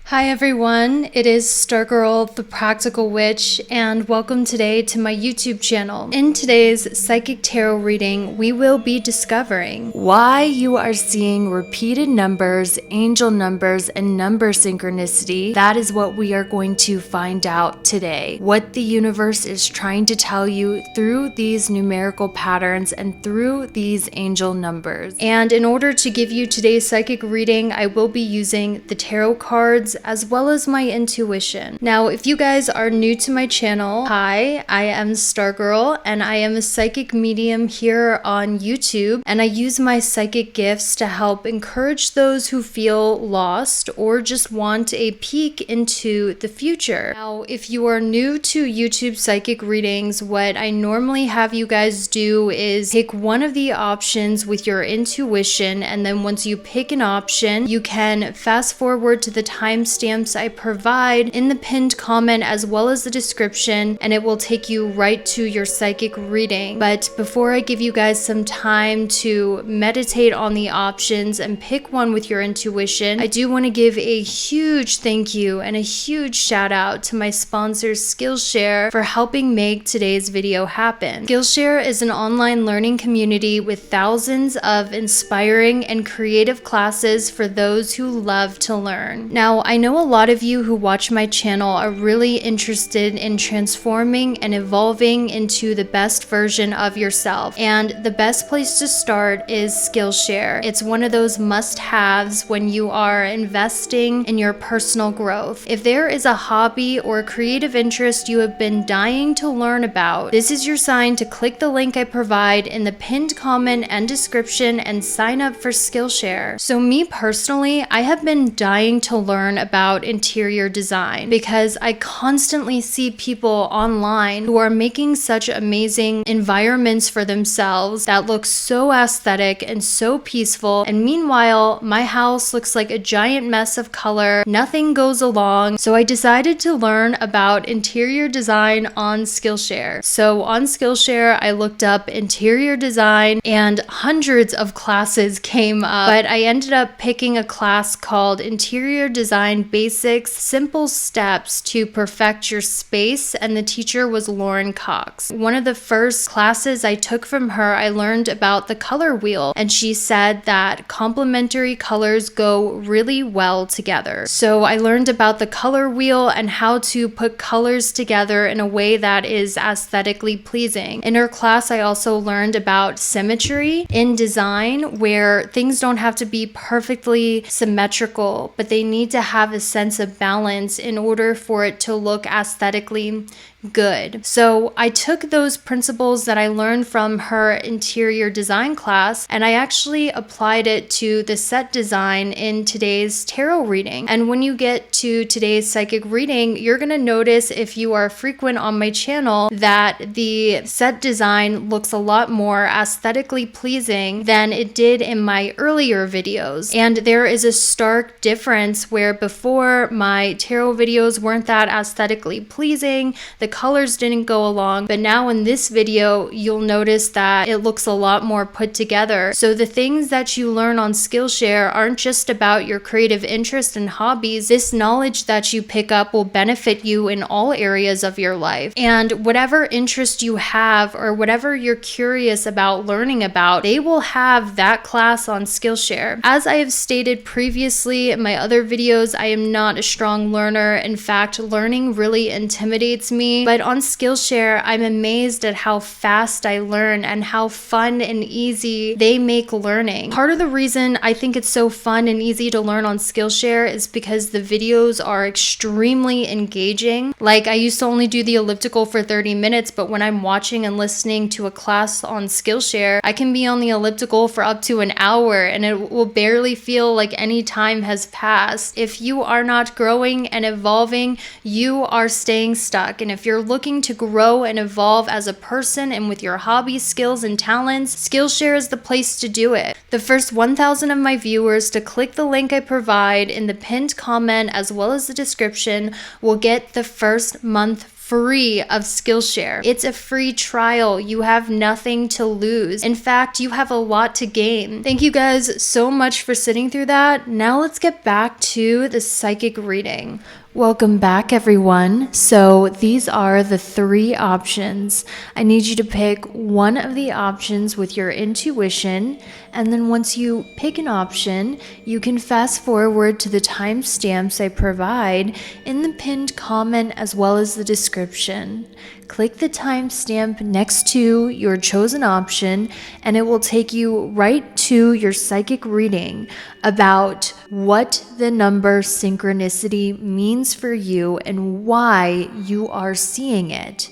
Hi everyone, it is Stargirl, the Practical Witch, and welcome today to my YouTube channel. In today's Psychic Tarot reading, we will be discovering why you are seeing repeated numbers, angel numbers, and number synchronicity. That is what we are going to find out today. What the universe is trying to tell you through these numerical patterns and through these angel numbers. And in order to give you today's psychic reading, I will be using the tarot cards as well as my intuition. Now, if you guys are new to my channel, hi, I am Stargirl and I am a psychic medium here on YouTube, and I use my psychic gifts to help encourage those who feel lost or just want a peek into the future. Now, if you are new to YouTube psychic readings, what I normally have you guys do is pick one of the options with your intuition, and then once you pick an option, you can fast forward to the timestamps I provide in the pinned comment as well as the description, and it will take you right to your psychic reading. But before I give you guys some time to meditate on the options and pick one with your intuition, I do want to give a huge thank you and a huge shout out to my sponsor Skillshare for helping make today's video happen. Skillshare is an online learning community with thousands of inspiring and creative classes for those who love to learn. Now, I know a lot of you who watch my channel are really interested in transforming and evolving into the best version of yourself, and the best place to start is Skillshare. It's one of those must-haves when you are investing in your personal growth. If there is a hobby or creative interest you have been dying to learn about, this is your sign to click the link I provide in the pinned comment and description and sign up for Skillshare. So me personally, I have been dying to learn about interior design because I constantly see people online who are making such amazing environments for themselves that look so aesthetic and so peaceful, and meanwhile my house looks like a giant mess of color. Nothing goes along. So I decided to learn about interior design on Skillshare. So on Skillshare I looked up interior design and hundreds of classes came up, but I ended up picking a class called Interior Design Basics, Simple Steps to Perfect Your Space, and the teacher was Lauren Cox. One of the first classes I took from her, I learned about the color wheel, and she said that complementary colors go really well together. So I learned about the color wheel and how to put colors together in a way that is aesthetically pleasing. In her class, I also learned about symmetry in design, where things don't have to be perfectly symmetrical, but they need to have a sense of balance in order for it to look aesthetically good. So I took those principles that I learned from her interior design class and I actually applied it to the set design in today's tarot reading. And when you get to today's psychic reading, you're going to notice, if you are frequent on my channel, that the set design looks a lot more aesthetically pleasing than it did in my earlier videos. And there is a stark difference where before my tarot videos weren't that aesthetically pleasing, the colors didn't go along, but now in this video you'll notice that it looks a lot more put together. So the things that you learn on Skillshare aren't just about your creative interests and hobbies. This knowledge that you pick up will benefit you in all areas of your life, and whatever interest you have or whatever you're curious about learning about, they will have that class on Skillshare. As I have stated previously in my other videos, I am not a strong learner. In fact, learning really intimidates me. But on Skillshare, I'm amazed at how fast I learn and how fun and easy they make learning. Part of the reason I think it's so fun and easy to learn on Skillshare is because the videos are extremely engaging. Like, I used to only do the elliptical for 30 minutes, but when I'm watching and listening to a class on Skillshare, I can be on the elliptical for up to an hour and it will barely feel like any time has passed. If you are not growing and evolving, you are staying stuck. And if you're looking to grow and evolve as a person and with your hobbies, skills, and talents, Skillshare is the place to do it. The first 1,000 of my viewers to click the link I provide in the pinned comment as well as the description will get the first month free of Skillshare. It's a free trial. You have nothing to lose. In fact, you have a lot to gain. Thank you guys so much for sitting through that. Now let's get back to the psychic reading. Welcome back, everyone. So these are the 3 options. I need you to pick one of the options with your intuition, and then once you pick an option, you can fast forward to the timestamps I provide in the pinned comment as well as the description. Click the timestamp next to your chosen option, and it will take you right to your psychic reading about what the number synchronicity means for you and why you are seeing it.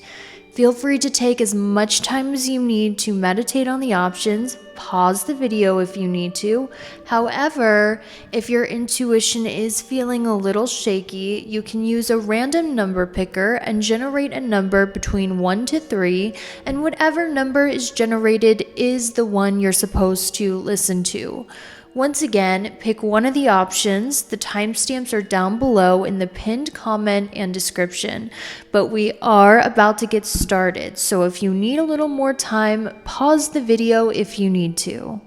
Feel free to take as much time as you need to meditate on the options. Pause the video if you need to. However, if your intuition is feeling a little shaky, you can use a random number picker and generate a number between 1 to 3, and whatever number is generated is the one you're supposed to listen to. Once again, pick one of the options. The timestamps are down below in the pinned comment and description. But we are about to get started, so if you need a little more time, pause the video if you need to.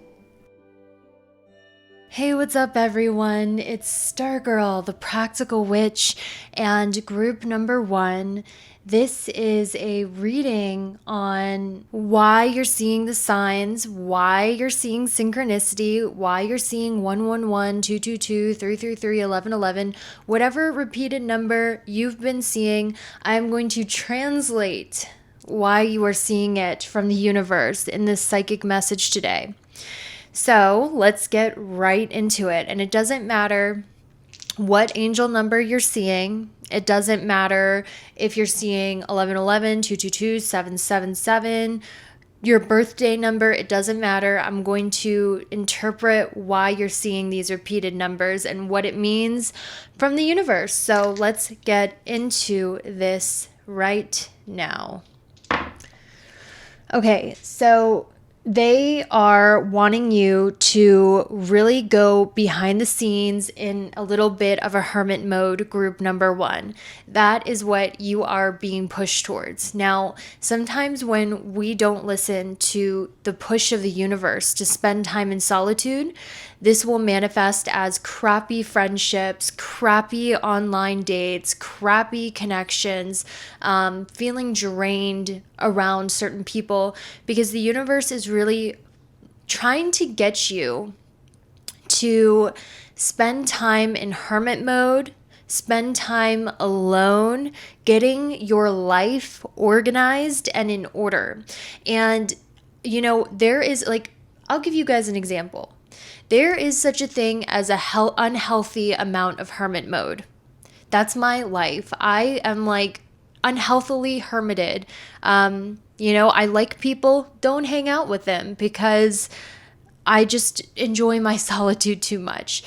Hey, what's up, everyone? It's Stargirl, the Practical Witch, and group number 1. This is a reading on why you're seeing the signs, why you're seeing synchronicity, why you're seeing 111, 222, 333, 1111, whatever repeated number you've been seeing. I'm going to translate why you are seeing it from the universe in this psychic message today. So let's get right into it. And it doesn't matter what angel number you're seeing. It doesn't matter if you're seeing 1111, 222, 777, your birthday number. It doesn't matter. I'm going to interpret why you're seeing these repeated numbers and what it means from the universe. So let's get into this right now. Okay, so they are wanting you to really go behind the scenes in a little bit of a hermit mode, group number 1. That is what you are being pushed towards. Now, sometimes when we don't listen to the push of the universe to spend time in solitude, this will manifest as crappy friendships, crappy online dates, crappy connections, feeling drained around certain people, because the universe is really trying to get you to spend time in hermit mode, spend time alone, getting your life organized and in order. And, there is I'll give you guys an example. There is such a thing as a unhealthy amount of hermit mode. That's my life. I am unhealthily hermited. I like people, don't hang out with them because I just enjoy my solitude too much.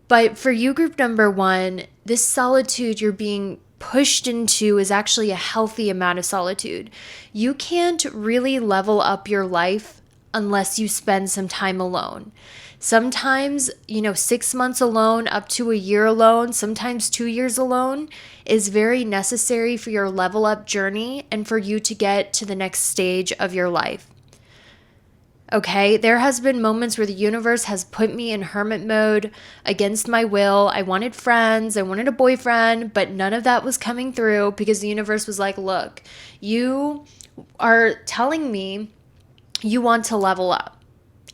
But for you, group number 1, this solitude you're being pushed into is actually a healthy amount of solitude. You can't really level up your life unless you spend some time alone. Sometimes, 6 months alone, up to a year alone, sometimes 2 years alone is very necessary for your level up journey and for you to get to the next stage of your life. Okay, there has been moments where the universe has put me in hermit mode against my will. I wanted friends, I wanted a boyfriend, but none of that was coming through because the universe was like, look, you are telling me you want to level up.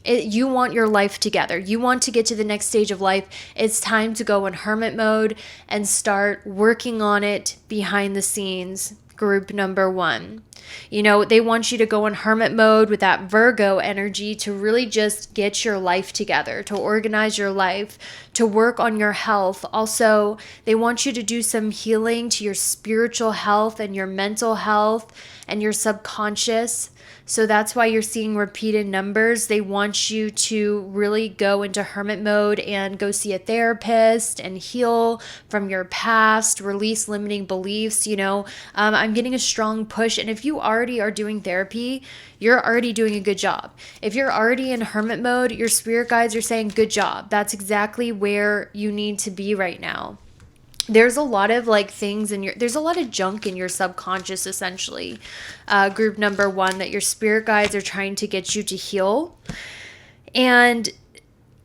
You want your life together. You want to get to the next stage of life. It's time to go in hermit mode and start working on it behind the scenes. Group number 1. They want you to go in hermit mode with that Virgo energy to really just get your life together, to organize your life, to work on your health. Also, they want you to do some healing to your spiritual health and your mental health and your subconscious. So that's why you're seeing repeated numbers. They want you to really go into hermit mode and go see a therapist and heal from your past, release limiting beliefs. I'm getting a strong push. And if you already are doing therapy, you're already doing a good job. If you're already in hermit mode, your spirit guides are saying, good job. That's exactly where you need to be right now. there's a lot of like things in there's a lot of junk in your subconscious, essentially. Group number 1, that your spirit guides are trying to get you to heal. And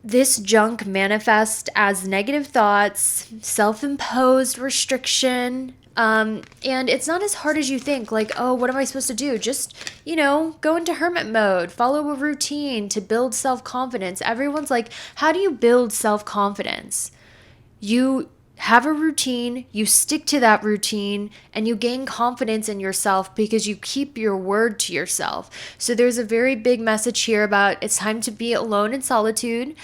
this junk manifests as negative thoughts, self-imposed restriction. And it's not as hard as you think. Like, oh, what am I supposed to do? Just, go into hermit mode, follow a routine to build self-confidence. Everyone's like, how do you build self-confidence? You have a routine, you stick to that routine, and you gain confidence in yourself because you keep your word to yourself. So there's a very big message here about it's time to be alone in solitude,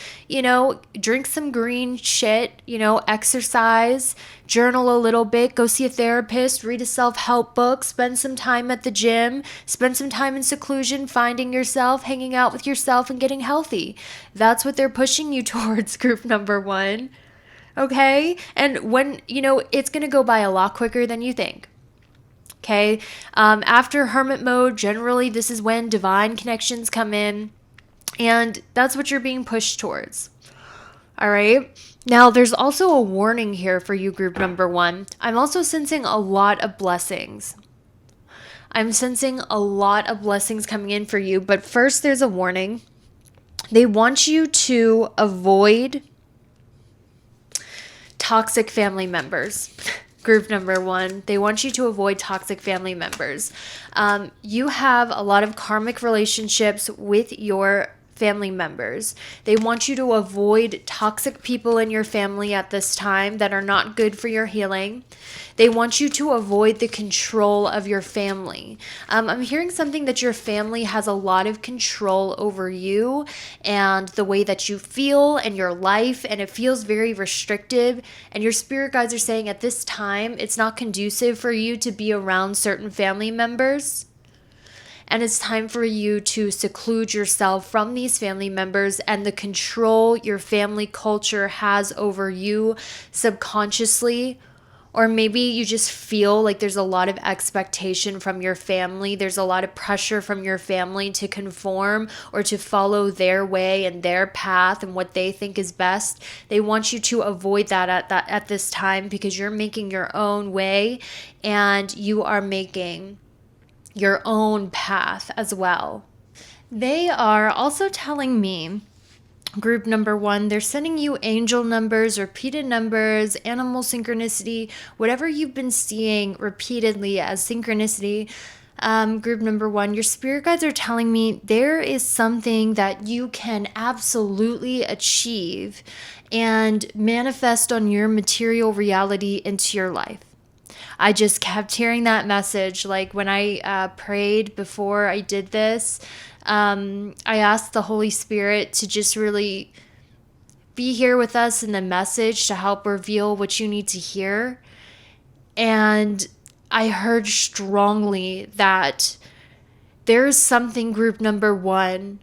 drink some green shit, exercise, journal a little bit, go see a therapist, read a self-help book, spend some time at the gym, spend some time in seclusion, finding yourself, hanging out with yourself, and getting healthy. That's what they're pushing you towards, group number 1. Okay? And when, it's going to go by a lot quicker than you think. Okay? After hermit mode, generally, this is when divine connections come in. And that's what you're being pushed towards. All right? Now, there's also a warning here for you, group number 1. I'm also sensing a lot of blessings. I'm sensing a lot of blessings coming in for you. But first, there's a warning. They want you to avoid toxic family members. Group number 1, they want you to avoid toxic family members. You have a lot of karmic relationships with your family members. They want you to avoid toxic people in your family at this time that are not good for your healing. They want you to avoid the control of your family. I'm hearing something that your family has a lot of control over you and the way that you feel and your life, and it feels very restrictive. And your spirit guides are saying at this time, it's not conducive for you to be around certain family members. And it's time for you to seclude yourself from these family members and the control your family culture has over you subconsciously. Or maybe you just feel like there's a lot of expectation from your family. There's a lot of pressure from your family to conform or to follow their way and their path and what they think is best. They want you to avoid that at this time because you're making your own way and you are making your own path as well. They are also telling me, group number 1, they're sending you angel numbers, repeated numbers, animal synchronicity, whatever you've been seeing repeatedly as synchronicity. Group number 1, your spirit guides are telling me there is something that you can absolutely achieve and manifest on your material reality into your life. I just kept hearing that message. Like when I prayed before I did this, I asked the Holy Spirit to just really be here with us in the message to help reveal what you need to hear. And I heard strongly that there's something, group number 1,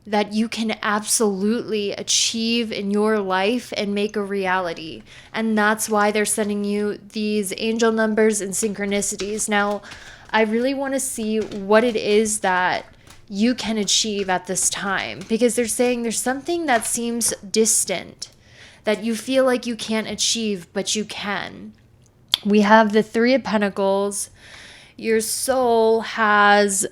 that you can absolutely achieve in your life and make a reality. And that's why they're sending you these angel numbers and synchronicities. Now, I really want to see what it is that you can achieve at this time, because they're saying there's something that seems distant that you feel like you can't achieve, but you can. We have the 3 of Pentacles. Your soul has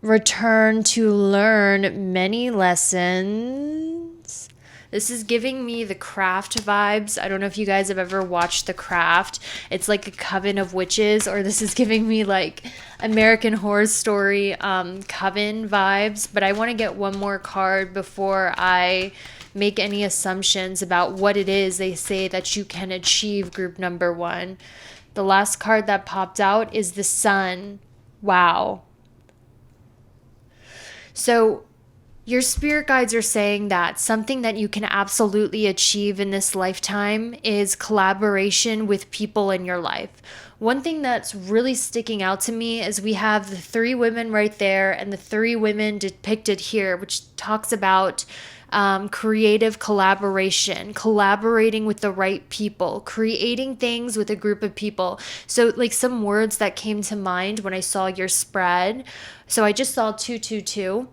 returned to learn many lessons. This is giving me the Craft vibes. I don't know if you guys have ever watched The Craft. It's like a coven of witches, or this is giving me like American Horror Story coven vibes. But I want to get one more card before I make any assumptions about what it is they say that you can achieve, group number 1. The last card that popped out is the Sun. Wow. So your spirit guides are saying that something that you can absolutely achieve in this lifetime is collaboration with people in your life. One thing that's really sticking out to me is we have the 3 women right there and the 3 women depicted here, which talks about creative collaboration, collaborating with the right people, creating things with a group of people. So like some words that came to mind when I saw your spread. So I just saw 222.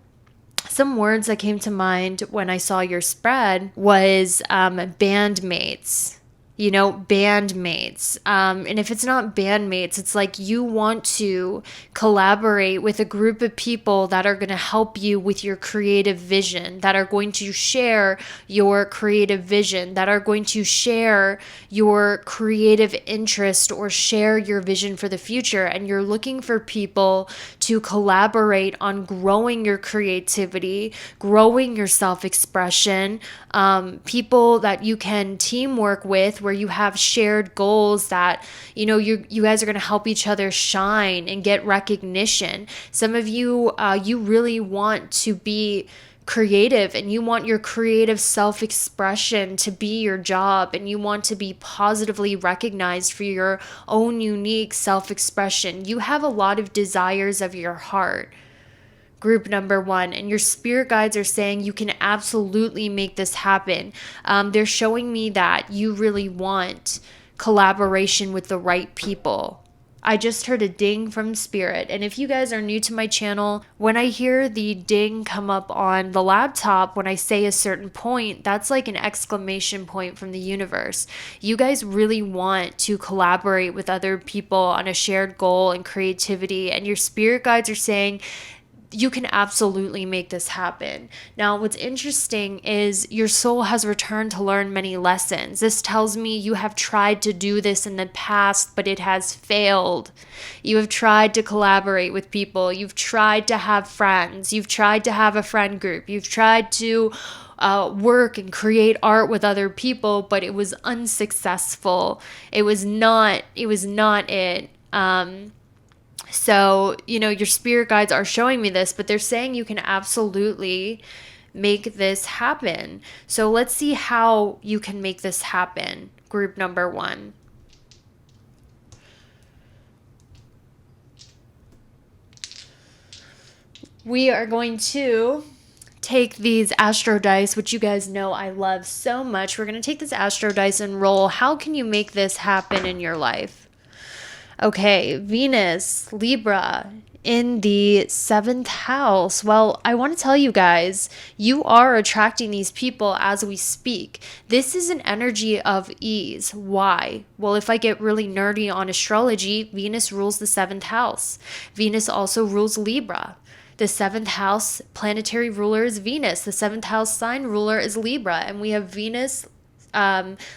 Some words that came to mind when I saw your spread was bandmates. bandmates. And if it's not bandmates, it's like you want to collaborate with a group of people that are going to help you with your creative vision, that are going to share your creative vision, that are going to share your creative interest or share your vision for the future. And you're looking for people to collaborate on growing your creativity, growing your self-expression, people that you can teamwork with, where you have shared goals that, you guys are going to help each other shine and get recognition. Some of you, you really want to be creative, and you want your creative self-expression to be your job, and you want to be positively recognized for your own unique self-expression. You have a lot of desires of your heart, group number one, and your spirit guides are saying you can absolutely make this happen. They're showing me that you really want collaboration with the right people. I just heard a ding from spirit. And if you guys are new to my channel, when I hear the ding come up on the laptop when I say a certain point, that's like an exclamation point from the universe. You guys really want to collaborate with other people on a shared goal and creativity, and your spirit guides are saying you can absolutely make this happen. Now, what's interesting is your soul has returned to learn many lessons. This tells me you have tried to do this in the past, but it has failed. You have tried to collaborate with people. You've tried to have friends. You've tried to have a friend group. You've tried to work and create art with other people, but it was unsuccessful. It was not it. So, your spirit guides are showing me this, but they're saying you can absolutely make this happen. So let's see how you can make this happen, group number one. We are going to take these astro dice, which you guys know I love so much. We're going to take this astro dice and roll. How can you make this happen in your life? Okay, Venus, Libra, in the 7th house. Well, I want to tell you guys, you are attracting these people as we speak. This is an energy of ease. Why? Well, if I get really nerdy on astrology, Venus rules the 7th house. Venus also rules Libra. The 7th house planetary ruler is Venus. The 7th house sign ruler is Libra. And we have Venus,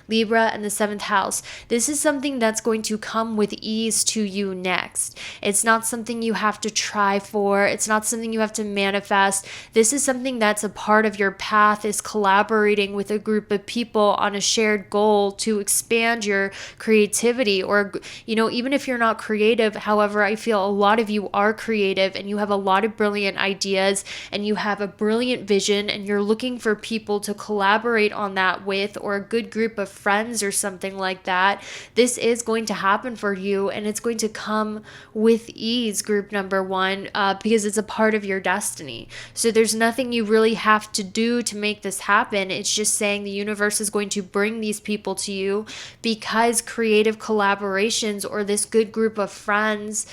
Libra, and the 7th house. This is something that's going to come with ease to you next. It's not something you have to try for. It's not something you have to manifest. This is something that's a part of your path, is collaborating with a group of people on a shared goal to expand your creativity. Or, even if you're not creative, however, I feel a lot of you are creative and you have a lot of brilliant ideas and you have a brilliant vision, and you're looking for people to collaborate on that with, or a good group of friends or something like that. This is going to happen for you, and it's going to come with ease, group number one, because it's a part of your destiny. So there's nothing you really have to do to make this happen. It's just saying the universe is going to bring these people to you, because creative collaborations or this good group of friends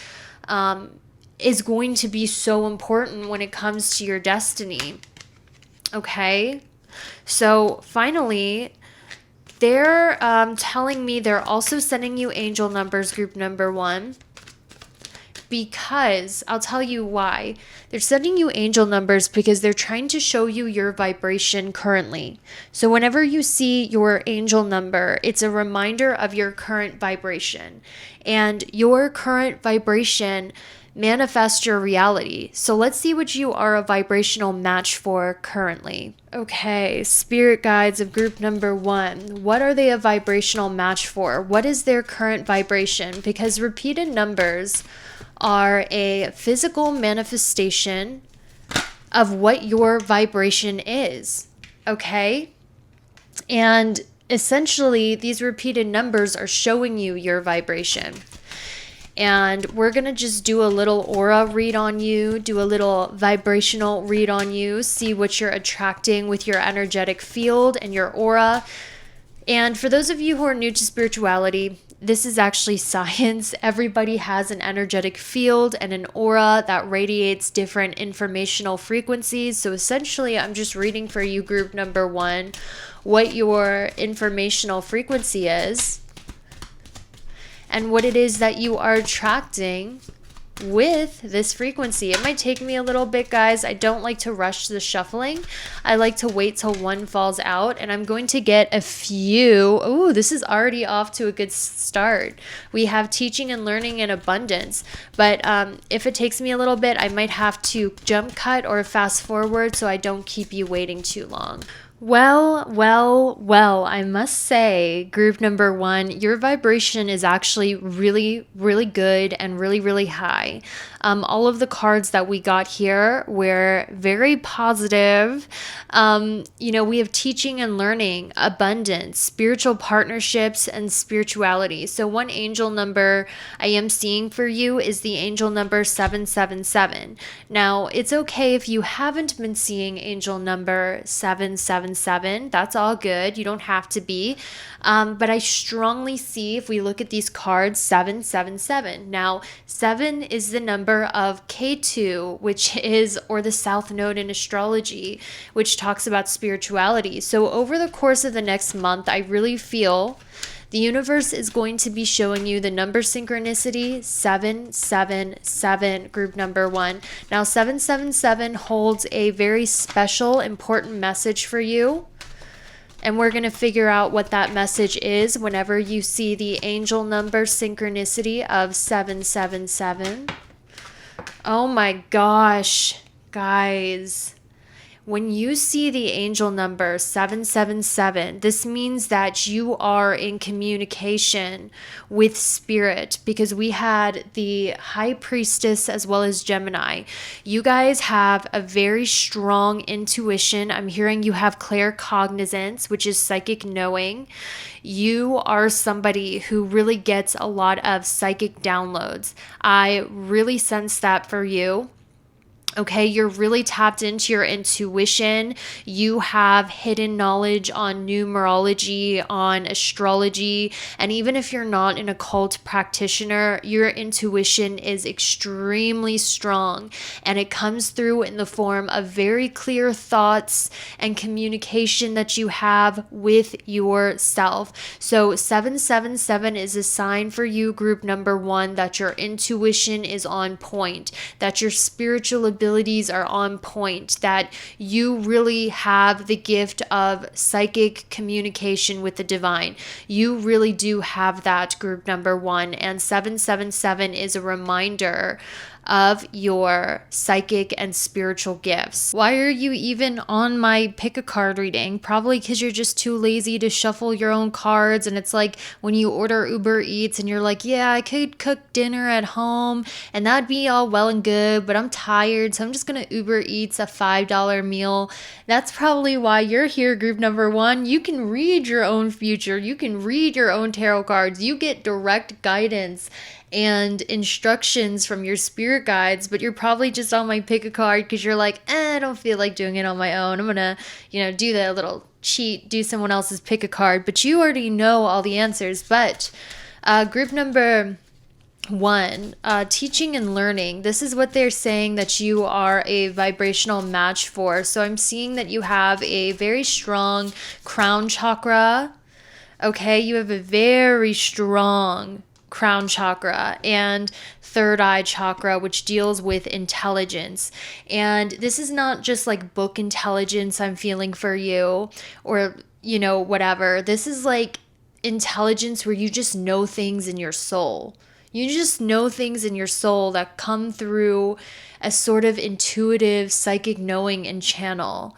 is going to be so important when it comes to your destiny. Okay? So finally, they're telling me they're also sending you angel numbers, group number one, because I'll tell you why. They're sending you angel numbers because they're trying to show you your vibration currently. So whenever you see your angel number, it's a reminder of your current vibration, and your current vibration manifest your reality. So let's see what you are a vibrational match for currently. Okay, spirit guides of group number one. What are they a vibrational match for? What is their current vibration? Because repeated numbers are a physical manifestation of what your vibration is. Okay? And essentially, these repeated numbers are showing you your vibration. And we're going to just do a little aura read on you, do a little vibrational read on you, see what you're attracting with your energetic field and your aura. And for those of you who are new to spirituality, this is actually science. Everybody has an energetic field and an aura that radiates different informational frequencies. So essentially, I'm just reading for you, group number 1, what your informational frequency is and what it is that you are attracting with this frequency. It might take me a little bit, guys. I don't like to rush the shuffling. I like to wait till one falls out, and I'm going to get a few. Oh, this is already off to a good start. We have teaching and learning in abundance, but if it takes me a little bit, I might have to jump cut or fast forward so I don't keep you waiting too long. Well, I must say, group number 1, your vibration is actually really, really good and really, really high. All of the cards that we got here were very positive. We have teaching and learning, abundance, spiritual partnerships, and spirituality. So one angel number I am seeing for you is the angel number 777. Now, it's okay if you haven't been seeing angel number 777. That's all good. You don't have to be. But I strongly see, if we look at these cards, 777. Now, 7 is the number of K2, which is, or the South Node in astrology, which talks about spirituality. So over the course of the next month, I really feel the universe is going to be showing you the number synchronicity 777, group number 1. Now, 777 holds a very special, important message for you. And we're going to figure out what that message is whenever you see the angel number synchronicity of 777. Oh my gosh, guys. When you see the angel number 777, this means that you are in communication with spirit, because we had the high priestess as well as Gemini. You guys have a very strong intuition. I'm hearing you have claircognizance, which is psychic knowing. You are somebody who really gets a lot of psychic downloads. I really sense that for you. Okay, you're really tapped into your intuition. You have hidden knowledge on numerology, on astrology, and even if you're not an occult practitioner, your intuition is extremely strong, and it comes through in the form of very clear thoughts and communication that you have with yourself. So 777 is a sign for you, group number 1, that your intuition is on point, that your spiritual abilities are on point, that you really have the gift of psychic communication with the divine. You really do have that, group number 1, and 777 is a reminder of your psychic and spiritual gifts. Why are you even on my pick a card reading? Probably because you're just too lazy to shuffle your own cards, and it's like when you order Uber Eats and you're like, yeah, I could cook dinner at home and that'd be all well and good, but I'm tired, so I'm just gonna Uber Eats a $5 meal. That's probably why you're here, group number 1. You can read your own future. You can read your own tarot cards. You get direct guidance and instructions from your spirit guides, but you're probably just on my pick a card because you're like, I don't feel like doing it on my own. I'm gonna, do that little cheat, do someone else's pick a card, but you already know all the answers. But group number 1, teaching and learning. This is what they're saying that you are a vibrational match for. So I'm seeing that you have a very strong crown chakra. Okay, you have a very strong crown chakra and third eye chakra, which deals with intelligence. And this is not just like book intelligence I'm feeling for you, or whatever. This is like intelligence where you just know things in your soul. You just know things in your soul that come through a sort of intuitive psychic knowing and channel.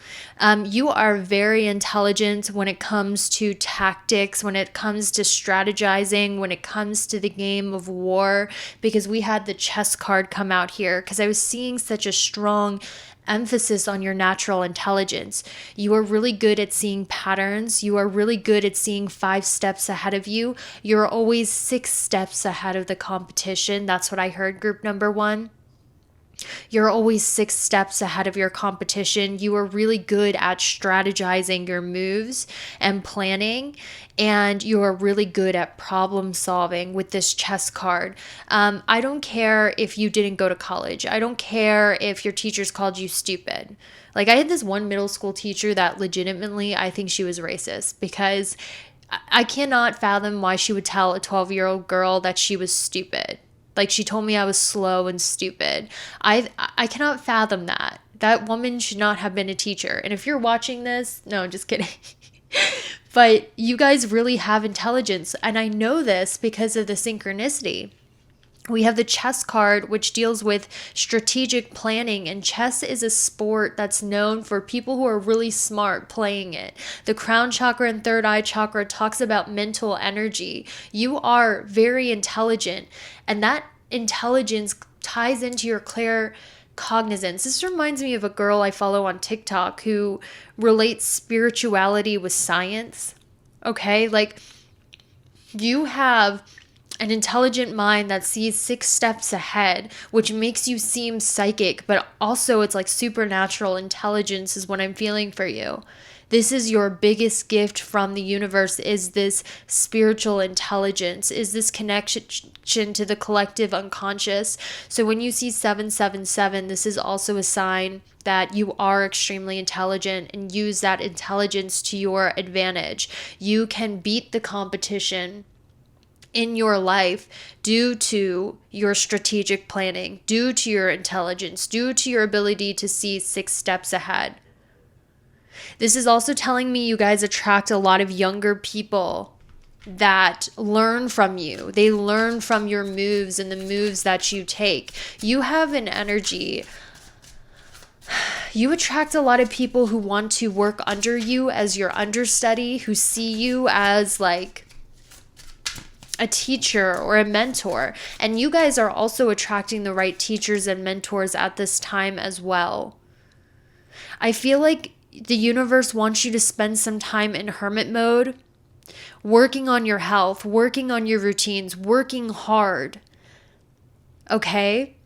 You are very intelligent when it comes to tactics, when it comes to strategizing, when it comes to the game of war, because we had the chess card come out here because I was seeing such a strong emphasis on your natural intelligence. You are really good at seeing patterns. You are really good at seeing 5 steps ahead of you. You're always 6 steps ahead of the competition. That's what I heard, group number 1. You're always 6 steps ahead of your competition. You are really good at strategizing your moves and planning, and you are really good at problem solving with this chess card. I don't care if you didn't go to college. I don't care if your teachers called you stupid. Like, I had this one middle school teacher that legitimately, I think she was racist, because I cannot fathom why she would tell a 12-year-old girl that she was stupid. Like, she told me I was slow and stupid. I cannot fathom that. That woman should not have been a teacher. And if you're watching this, no, just kidding. But you guys really have intelligence. And I know this because of the synchronicity. We have the chess card, which deals with strategic planning, and chess is a sport that's known for people who are really smart playing it. The crown chakra and third eye chakra talks about mental energy. You are very intelligent, and that intelligence ties into your claircognizance. This reminds me of a girl I follow on TikTok who relates spirituality with science. Okay, like, you have an intelligent mind that sees 6 steps ahead, which makes you seem psychic, but also it's like supernatural intelligence is what I'm feeling for you. This is your biggest gift from the universe, is this spiritual intelligence, is this connection to the collective unconscious. So when you see 777, this is also a sign that you are extremely intelligent, and use that intelligence to your advantage. You can beat the competition in your life due to your strategic planning, due to your intelligence, due to your ability to see 6 steps ahead. This is also telling me you guys attract a lot of younger people that learn from you. They learn from your moves and the moves that you take. You have an energy. You attract a lot of people who want to work under you as your understudy, who see you as like a teacher or a mentor. And you guys are also attracting the right teachers and mentors at this time as well. I feel like the universe wants you to spend some time in hermit mode, working on your health, working on your routines, working hard, okay?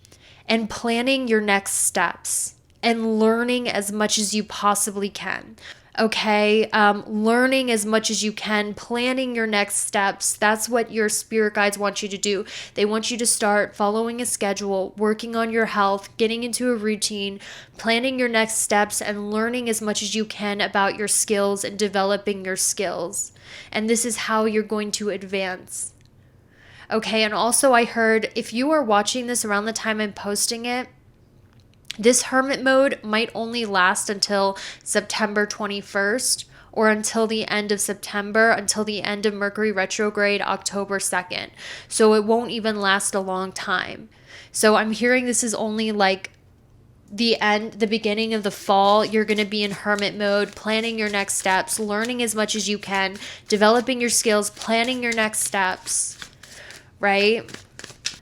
And planning your next steps and learning as much as you possibly can. Okay, learning as much as you can, planning your next steps. That's what your spirit guides want you to do. They want you to start following a schedule, working on your health, getting into a routine, planning your next steps, and learning as much as you can about your skills and developing your skills. And this is how you're going to advance. Okay, and also I heard, if you are watching this around the time I'm posting it, this hermit mode might only last until September 21st, or until the end of September, until the end of Mercury retrograde, October 2nd. So it won't even last a long time. So I'm hearing this is only like the beginning of the fall. You're going to be in hermit mode, planning your next steps, learning as much as you can, developing your skills, planning your next steps, right?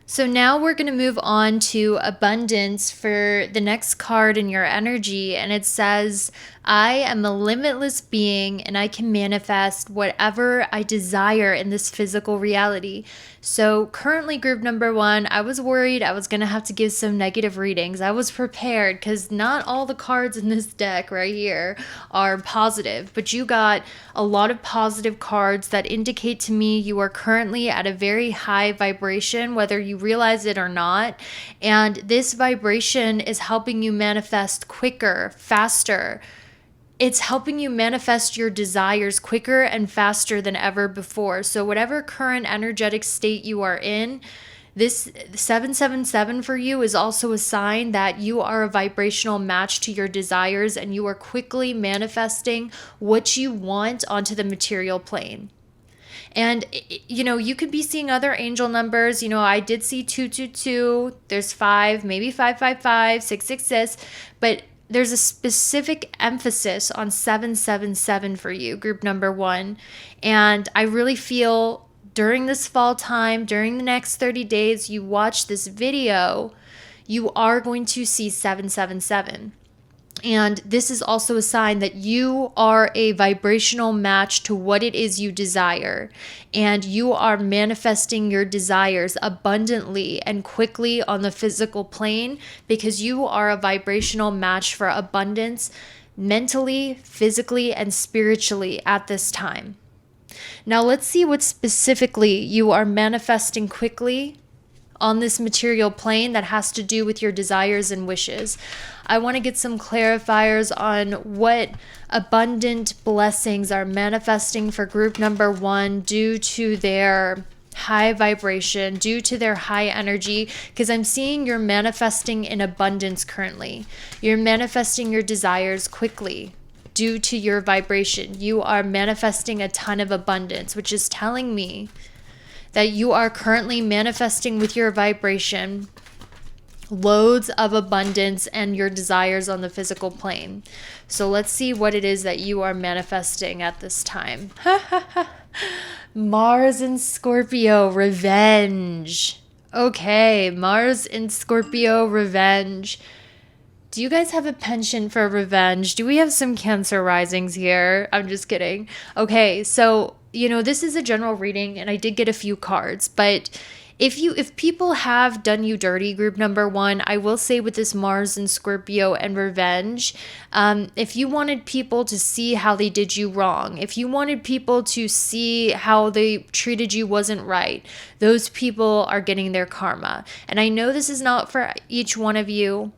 So now we're going to move on to abundance for the next card in your energy. And it says, I am a limitless being and I can manifest whatever I desire in this physical reality. So currently, group number 1, I was worried I was going to have to give some negative readings. I was prepared because not all the cards in this deck right here are positive, but you got a lot of positive cards that indicate to me you are currently at a very high vibration, whether you realize it or not. And this vibration is helping you manifest quicker, faster. It's helping you manifest your desires quicker and faster than ever before. So whatever current energetic state you are in, this 777 for you is also a sign that you are a vibrational match to your desires, and you are quickly manifesting what you want onto the material plane. And, you know, you could be seeing other angel numbers. You know, I did see 222, there's 5, maybe 555, 666, but there's a specific emphasis on 777 for you, group number 1. And I really feel during this fall time, during the next 30 days, you watch this video, you are going to see 777. And this is also a sign that you are a vibrational match to what it is you desire. And you are manifesting your desires abundantly and quickly on the physical plane because you are a vibrational match for abundance mentally, physically, and spiritually at this time. Now let's see what specifically you are manifesting quickly on this material plane that has to do with your desires and wishes. I want to get some clarifiers on what abundant blessings are manifesting for group number 1 due to their high vibration, due to their high energy, because I'm seeing you're manifesting in abundance currently. You're manifesting your desires quickly due to your vibration. You are manifesting a ton of abundance, which is telling me that you are currently manifesting with your vibration loads of abundance and your desires on the physical plane. So let's see what it is that you are manifesting at this time. Mars in Scorpio, revenge. Okay, Mars in Scorpio, revenge. Do you guys have a penchant for revenge? Do we have some Cancer risings here? I'm just kidding. Okay, so, this is a general reading and I did get a few cards, but if people have done you dirty, group number 1, I will say with this Mars and Scorpio and revenge, if you wanted people to see how they did you wrong, if you wanted people to see how they treated you wasn't right, those people are getting their karma. And I know this is not for each one of you,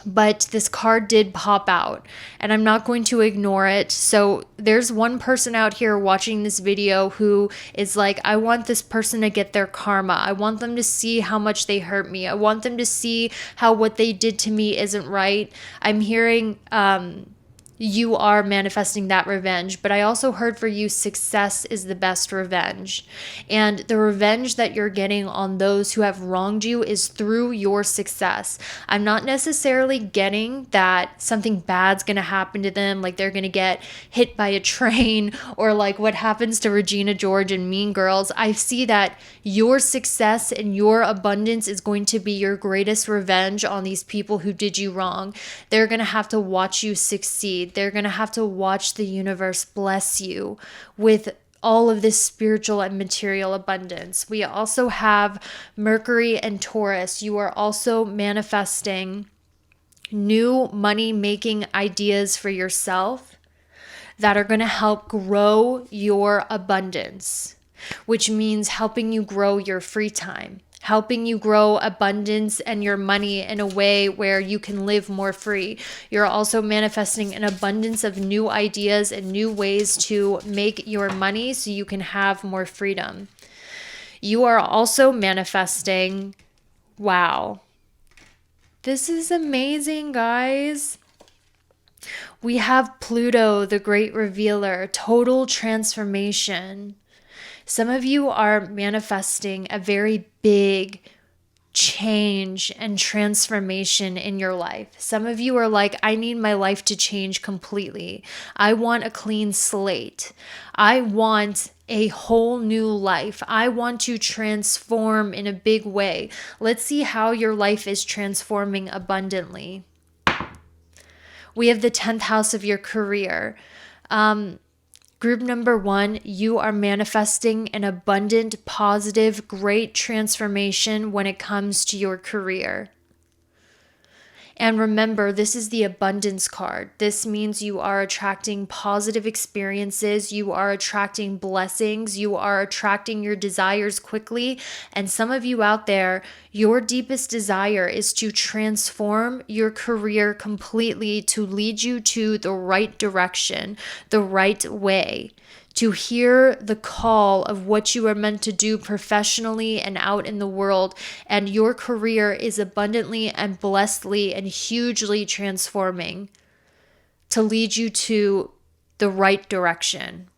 but this card did pop out and I'm not going to ignore it. So there's one person out here watching this video who is like, I want this person to get their karma. I want them to see how much they hurt me. I want them to see how what they did to me isn't right. I'm hearing, you are manifesting that revenge, but I also heard for you, success is the best revenge. And the revenge that you're getting on those who have wronged you is through your success. I'm not necessarily getting that something bad's going to happen to them, like they're going to get hit by a train or like what happens to Regina George in Mean Girls. I see that your success and your abundance is going to be your greatest revenge on these people who did you wrong. They're going to have to watch you succeed. They're going to have to watch the universe bless you with all of this spiritual and material abundance. We also have Mercury and Taurus. You are also manifesting new money-making ideas for yourself that are going to help grow your abundance, which means helping you grow your free time, helping you grow abundance and your money in a way where you can live more free. You're also manifesting an abundance of new ideas and new ways to make your money so you can have more freedom. You are also manifesting, wow, this is amazing, guys. We have Pluto, the great revealer, total transformation. Some of you are manifesting a very big change and transformation in your life. Some of you are like, I need my life to change completely. I want a clean slate. I want a whole new life. I want to transform in a big way. Let's see how your life is transforming abundantly. We have the 10th house of your career. Group number 1, you are manifesting an abundant, positive, great transformation when it comes to your career. And remember, this is the abundance card. This means you are attracting positive experiences. You are attracting blessings. You are attracting your desires quickly. And some of you out there, your deepest desire is to transform your career completely to lead you to the right direction, the right way, to hear the call of what you are meant to do professionally and out in the world. And your career is abundantly and blessedly and hugely transforming to lead you to the right direction.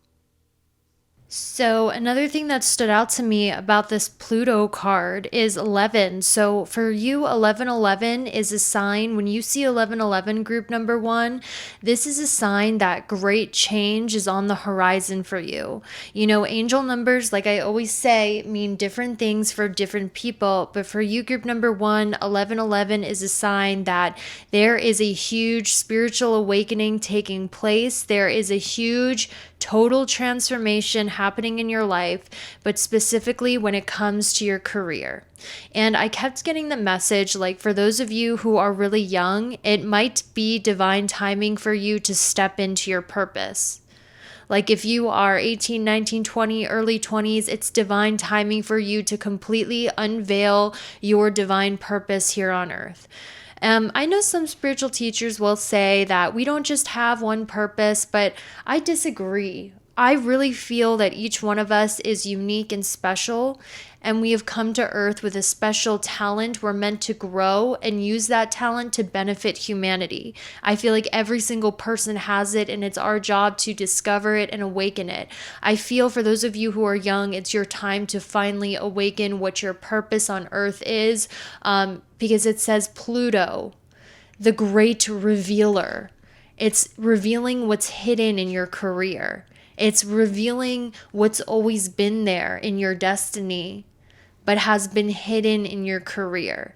So, another thing that stood out to me about this Pluto card is 11. So, for you, 1111 is a sign. When you see 1111 group number one, this is a sign that great change is on the horizon for you. You know, angel numbers, like I always say, mean different things for different people. But for you, group number one, 1111 is a sign that there is a huge spiritual awakening taking place. There is a huge total transformation happening in your life, but specifically when it comes to your career. And I kept getting the message, like, for those of you who are really young, it might be divine timing for you to step into your purpose. Like if you are 18, 19, 20, early 20s, it's divine timing for you to completely unveil your divine purpose here on earth. I know some spiritual teachers will say that we don't just have one purpose, but I disagree. I really feel that each one of us is unique and special, and we have come to earth with a special talent. We're meant to grow and use that talent to benefit humanity. I feel like every single person has it, and it's our job to discover it and awaken it. I feel for those of you who are young, it's your time to finally awaken what your purpose on earth is, because it says Pluto, the great revealer. It's revealing what's hidden in your career. It's revealing what's always been there in your destiny, but has been hidden in your career.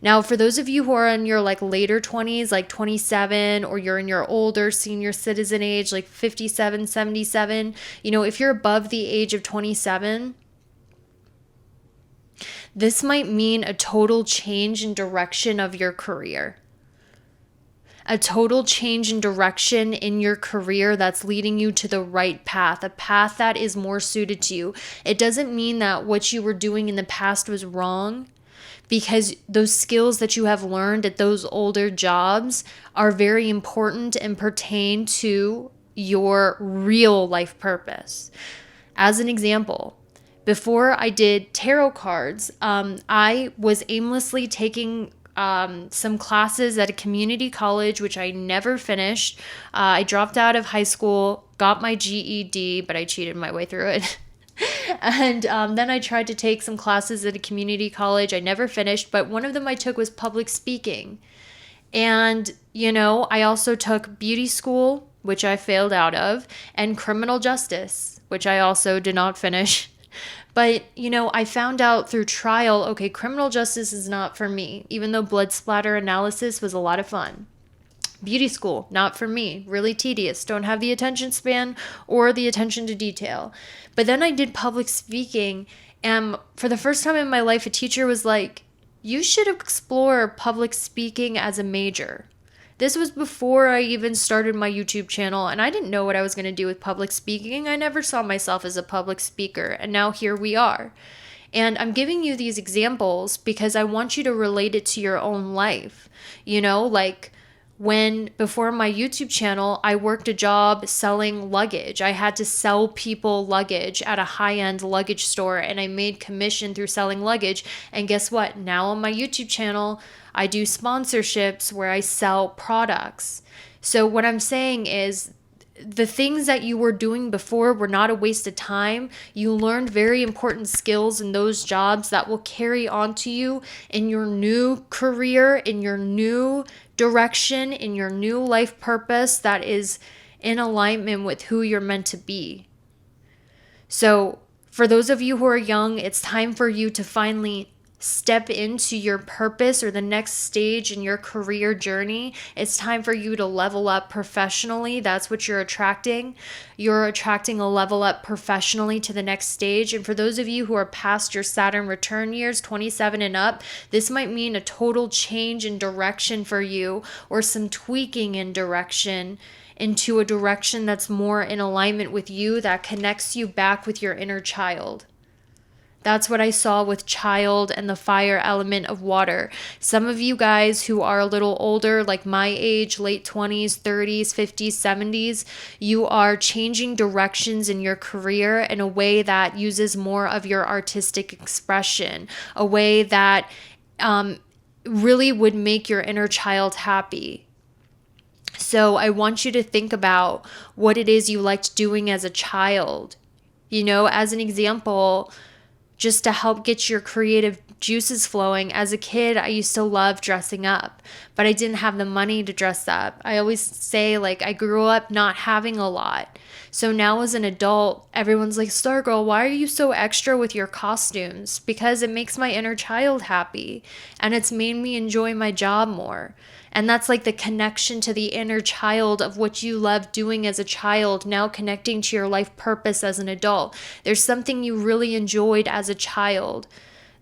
Now, for those of you who are in your like later 20s, like 27, or you're in your older senior citizen age, like 57, 77, you know, if you're above the age of 27, this might mean a total change in direction of your career. A total change in direction in your career that's leading you to the right path, a path that is more suited to you. It doesn't mean that what you were doing in the past was wrong, because those skills that you have learned at those older jobs are very important and pertain to your real life purpose. As an example, before I did tarot cards, I was aimlessly taking some classes at a community college, which I never finished. I dropped out of high school, got my GED, but I cheated my way through it. And then I tried to take some classes at a community college. I never finished, but one of them I took was public speaking. And, you know, I also took beauty school, which I failed out of, and criminal justice, which I also did not finish. But, you know, I found out through trial, okay, criminal justice is not for me, even though blood splatter analysis was a lot of fun. Beauty school, not for me, really tedious, don't have the attention span or the attention to detail. But then I did public speaking, and for the first time in my life, a teacher was like, you should explore public speaking as a major. This was before I even started my YouTube channel, and I didn't know what I was going to do with public speaking. I never saw myself as a public speaker, and now here we are. And I'm giving you these examples because I want you to relate it to your own life. You know, like when before my YouTube channel, I worked a job selling luggage. I had to sell people luggage at a high-end luggage store, and I made commission through selling luggage. And guess what? Now on my YouTube channel, I do sponsorships where I sell products. So what I'm saying is the things that you were doing before were not a waste of time. You learned very important skills in those jobs that will carry on to you in your new career, in your new direction, in your new life purpose that is in alignment with who you're meant to be. So for those of you who are young, it's time for you to finally step into your purpose or the next stage in your career journey. It's time for you to level up professionally. That's what you're attracting. You're attracting a level up professionally to the next stage. And for those of you who are past your Saturn return years, 27 and up, this might mean a total change in direction for you, or some tweaking in direction into a direction that's more in alignment with you, that connects you back with your inner child. That's what I saw with child and the fire element of water. Some of you guys who are a little older, like my age, late 20s, 30s, 50s, 70s, you are changing directions in your career in a way that uses more of your artistic expression, a way that really would make your inner child happy. So I want you to think about what it is you liked doing as a child. As an example, just to help get your creative juices flowing. As a kid, I used to love dressing up, but I didn't have the money to dress up. I always say, like, I grew up not having a lot. So now as an adult, everyone's like, Stargirl, why are you so extra with your costumes? Because it makes my inner child happy, and it's made me enjoy my job more. And that's like the connection to the inner child of what you loved doing as a child, now connecting to your life purpose as an adult. There's something you really enjoyed as a child.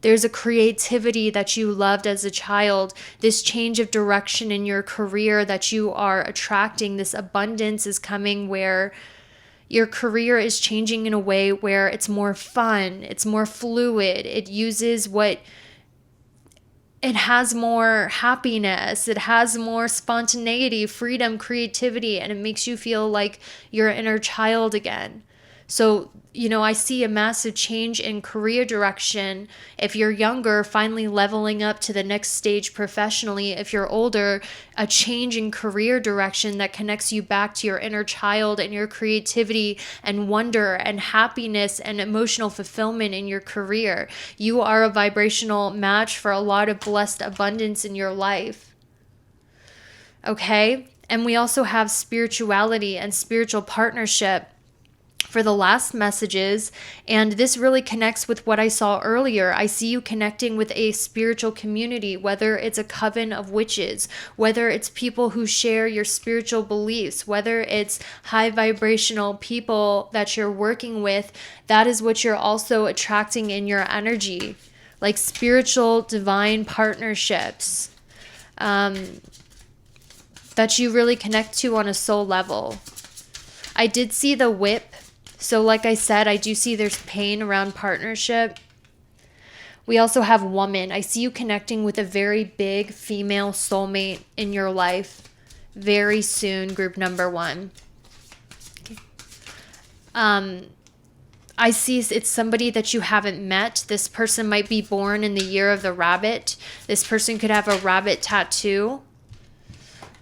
There's a creativity that you loved as a child, this change of direction in your career that you are attracting, this abundance is coming where your career is changing in a way where it's more fun, it's more fluid, it has more happiness, it has more spontaneity, freedom, creativity, and it makes you feel like your inner child again. So, I see a massive change in career direction. If you're younger, finally leveling up to the next stage professionally. If you're older, a change in career direction that connects you back to your inner child and your creativity and wonder and happiness and emotional fulfillment in your career. You are a vibrational match for a lot of blessed abundance in your life. Okay? And we also have spirituality and spiritual partnership for the last messages, and this really connects with what I saw earlier. I see you connecting with a spiritual community, whether it's a coven of witches, whether it's people who share your spiritual beliefs, whether it's high vibrational people that you're working with. That is what you're also attracting in your energy, like spiritual divine partnerships that you really connect to on a soul level. I did see the whip. So like I said, I do see there's pain around partnership. We also have woman. I see you connecting with a very big female soulmate in your life very soon, group number 1. Okay. I see it's somebody that you haven't met. This person might be born in the year of the rabbit. This person could have a rabbit tattoo.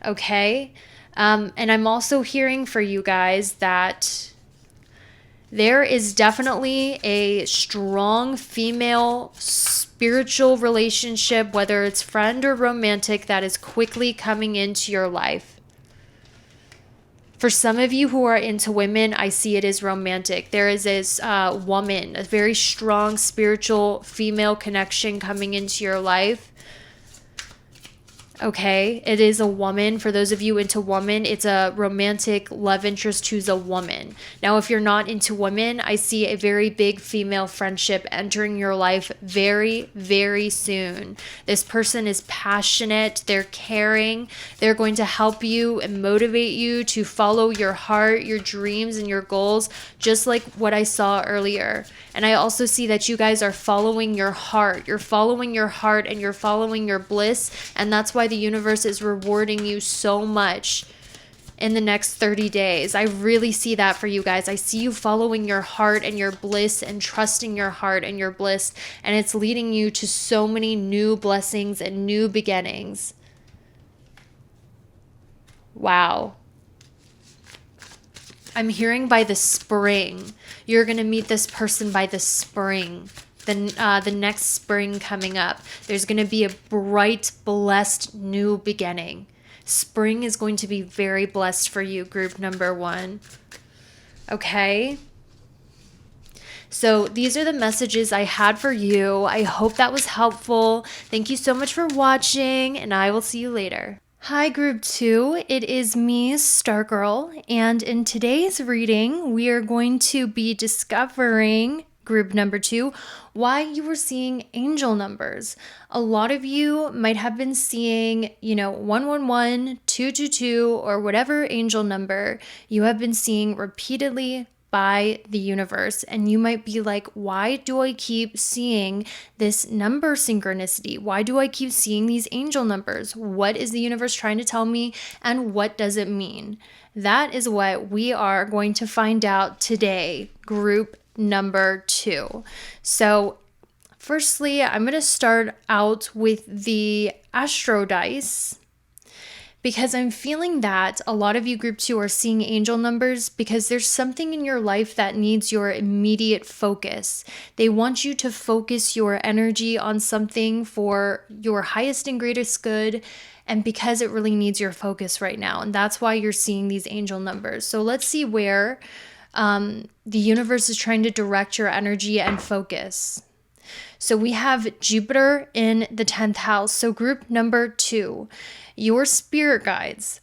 Okay. And I'm also hearing for you guys that there is definitely a strong female spiritual relationship, whether it's friend or romantic, that is quickly coming into your life. For some of you who are into women, I see it as romantic. There is this woman, a very strong spiritual female connection coming into your life. Okay, it is a woman. For those of you into woman, it's a romantic love interest who's a woman. Now, if you're not into women, I see a very big female friendship entering your life very, very soon. This person is passionate, they're caring, they're going to help you and motivate you to follow your heart, your dreams, and your goals, just like what I saw earlier. And I also see that you guys are following your heart. You're following your heart and you're following your bliss, and that's why the universe is rewarding you so much in the next 30 days. I really see that for you guys. I see you following your heart and your bliss and trusting your heart and your bliss, and it's leading you to so many new blessings and new beginnings. Wow. I'm hearing by the spring. You're going to meet this person by the spring. The next spring coming up. There's going to be a bright, blessed new beginning. Spring is going to be very blessed for you, group number 1. Okay? So these are the messages I had for you. I hope that was helpful. Thank you so much for watching, and I will see you later. Hi, Group 2. It is me, Stargirl, and in today's reading, we are going to be discovering, group number 2, why you were seeing angel numbers. A lot of you might have been seeing, 111, 222, or whatever angel number you have been seeing repeatedly by the universe. And you might be like, why do I keep seeing this number synchronicity? Why do I keep seeing these angel numbers? What is the universe trying to tell me? And what does it mean? That is what we are going to find out today, group number 2. So firstly, I'm going to start out with the astro dice, because I'm feeling that a lot of you group 2 are seeing angel numbers because there's something in your life that needs your immediate focus. They want you to focus your energy on something for your highest and greatest good, and because it really needs your focus right now. And that's why you're seeing these angel numbers. So let's see where the universe is trying to direct your energy and focus. So we have Jupiter in the 10th house. So group number 2, your spirit guides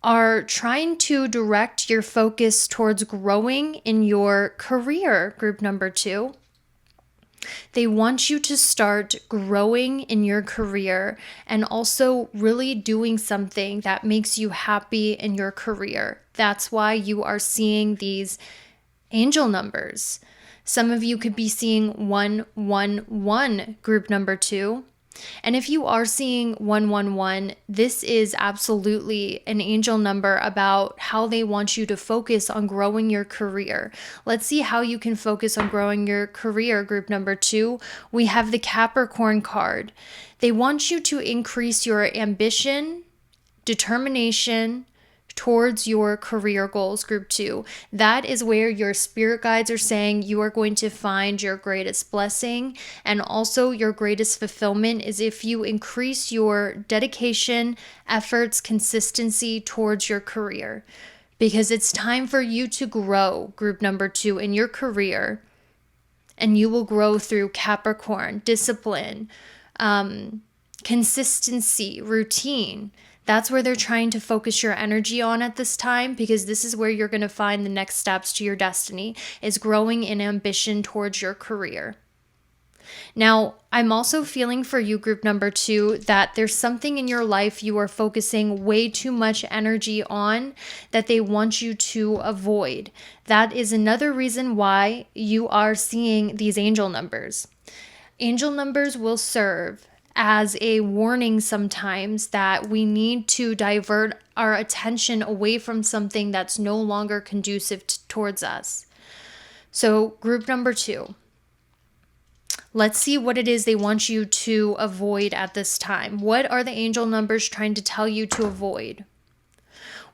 are trying to direct your focus towards growing in your career, group number 2. They want you to start growing in your career and also really doing something that makes you happy in your career. That's why you are seeing these angel numbers. Some of you could be seeing 111, group number 2. And if you are seeing 111, this is absolutely an angel number about how they want you to focus on growing your career. Let's see how you can focus on growing your career, group number 2. We have the Capricorn card. They want you to increase your ambition, determination, towards your career goals, group 2. That is where your spirit guides are saying you are going to find your greatest blessing, and also your greatest fulfillment is if you increase your dedication, efforts, consistency towards your career, because it's time for you to grow, group number 2, in your career. And you will grow through Capricorn, discipline, consistency, routine. That's where they're trying to focus your energy on at this time, because this is where you're going to find the next steps to your destiny, is growing in ambition towards your career. Now, I'm also feeling for you, group number 2, that there's something in your life you are focusing way too much energy on that they want you to avoid. That is another reason why you are seeing these angel numbers. Angel numbers will serve as a warning sometimes that we need to divert our attention away from something that's no longer conducive towards us. So group number 2, let's see what it is they want you to avoid at this time. What are the angel numbers trying to tell you to avoid?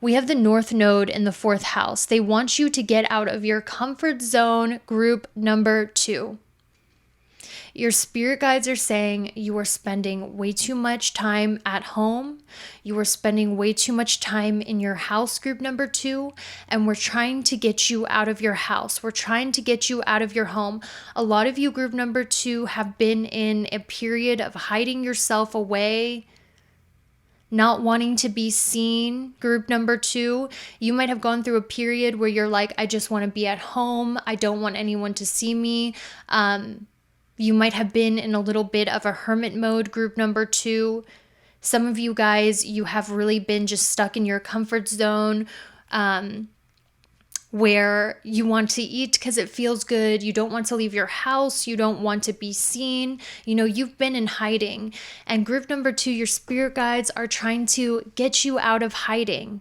We have the North Node in the 4th house. They want you to get out of your comfort zone, group number 2. Your spirit guides are saying you are spending way too much time at home. You are spending way too much time in your house, group number 2, and we're trying to get you out of your house. We're trying to get you out of your home. A lot of you, group number 2, have been in a period of hiding yourself away, not wanting to be seen, group number 2. You might have gone through a period where you're like, I just want to be at home. I don't want anyone to see me. You might have been in a little bit of a hermit mode, group number 2. Some of you guys, you have really been just stuck in your comfort zone, where you want to eat because it feels good. You don't want to leave your house. You don't want to be seen. You know, you've been in hiding. And group number 2, your spirit guides are trying to get you out of hiding.